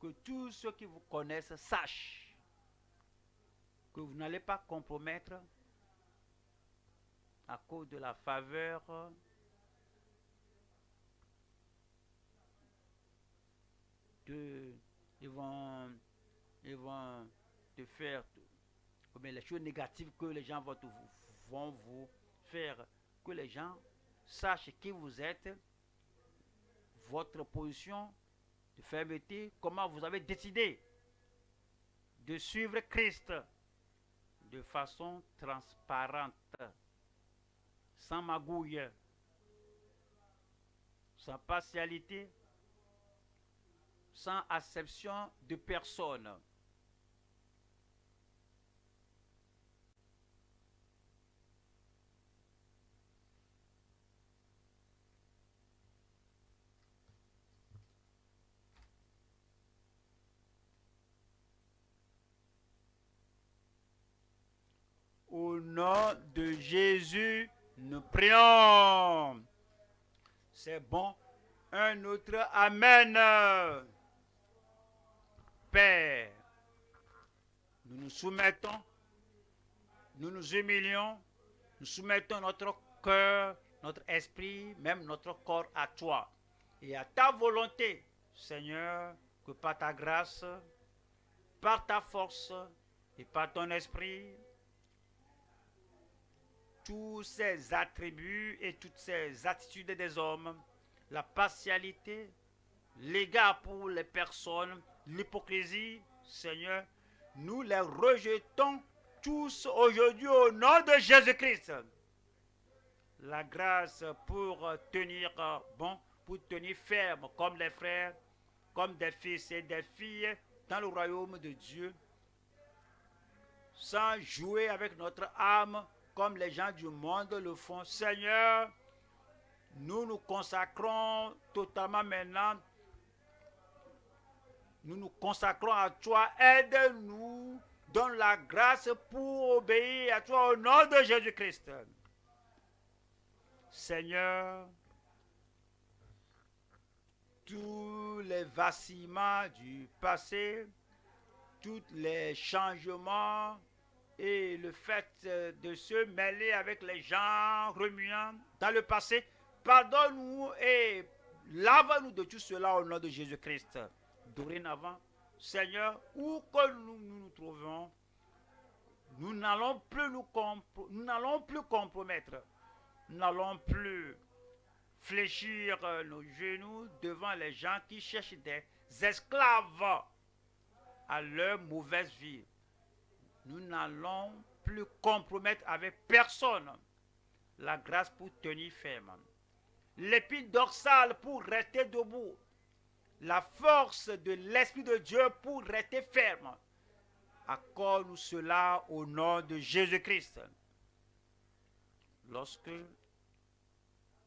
Que tous ceux qui vous connaissent sachent que vous n'allez pas compromettre à cause de la faveur de... Ils vont te faire, mais les choses négatives que les gens vont vous faire, que les gens sachent qui vous êtes, votre position de fermeté, comment vous avez décidé de suivre Christ de façon transparente, sans magouille, sans partialité, sans acception de personne. Au nom de Jésus, nous prions. C'est bon. Un autre Amen. Père, nous nous soumettons, nous nous humilions, nous soumettons notre cœur, notre esprit, même notre corps à toi et à ta volonté, Seigneur, que par ta grâce, par ta force et par ton esprit, tous ces attributs et toutes ces attitudes des hommes, la partialité, l'égard pour les personnes, l'hypocrisie, Seigneur, nous les rejetons tous aujourd'hui au nom de Jésus-Christ. La grâce pour tenir bon, pour tenir ferme comme les frères, comme des fils et des filles dans le royaume de Dieu, sans jouer avec notre âme comme les gens du monde le font. Seigneur, nous nous consacrons totalement maintenant. Nous nous consacrons à toi. Aide-nous, donne la grâce pour obéir à toi au nom de Jésus-Christ. Seigneur, tous les vacillements du passé, tous les changements et le fait de se mêler avec les gens remuants dans le passé, pardonne-nous et lave-nous de tout cela au nom de Jésus-Christ. Dorénavant, Seigneur, où que nous nous trouvons, nous n'allons plus compromettre, nous n'allons plus fléchir nos genoux devant les gens qui cherchent des esclaves à leur mauvaise vie. Nous n'allons plus compromettre avec personne la grâce pour tenir ferme, l'épine dorsale pour rester debout, la force de l'Esprit de Dieu pour rester ferme. Accorde-nous cela au nom de Jésus-Christ. Lorsque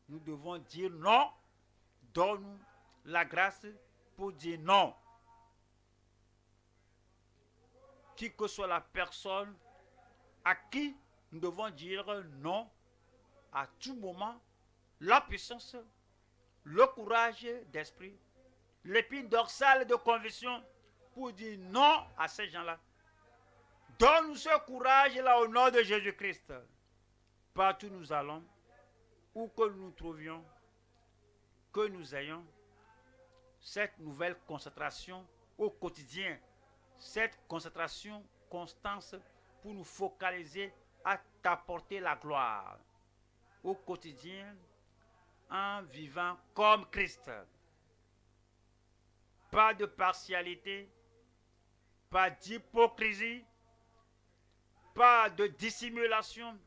nous devons dire non, donne-nous la grâce pour dire non. Qui que soit la personne à qui nous devons dire non à tout moment, la puissance, le courage d'esprit, l'épine dorsale de conviction pour dire non à ces gens-là. Donne-nous ce courage-là au nom de Jésus-Christ. Partout où nous allons, où que nous nous trouvions, que nous ayons cette nouvelle concentration au quotidien, cette concentration constante pour nous focaliser à t'apporter la gloire au quotidien en vivant comme Christ. Pas de partialité, pas d'hypocrisie, pas de dissimulation,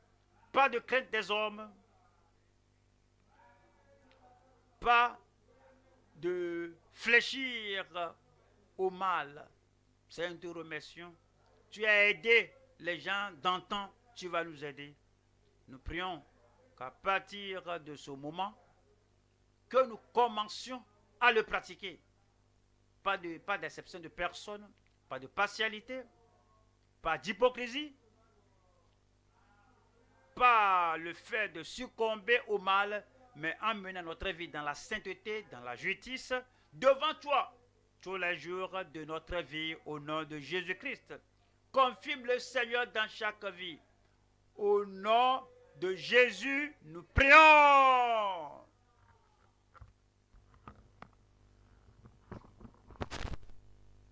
pas de crainte des hommes, pas de fléchir au mal. Seigneur, nous te remercions. Tu as aidé les gens d'antan, tu vas nous aider. Nous prions qu'à partir de ce moment, que nous commencions à le pratiquer. Pas d'exception de personne, pas de partialité, pas d'hypocrisie, pas le fait de succomber au mal, mais en menant notre vie dans la sainteté, dans la justice, devant toi, tous les jours de notre vie, au nom de Jésus-Christ. Confirme le Seigneur dans chaque vie. Au nom de Jésus, nous prions.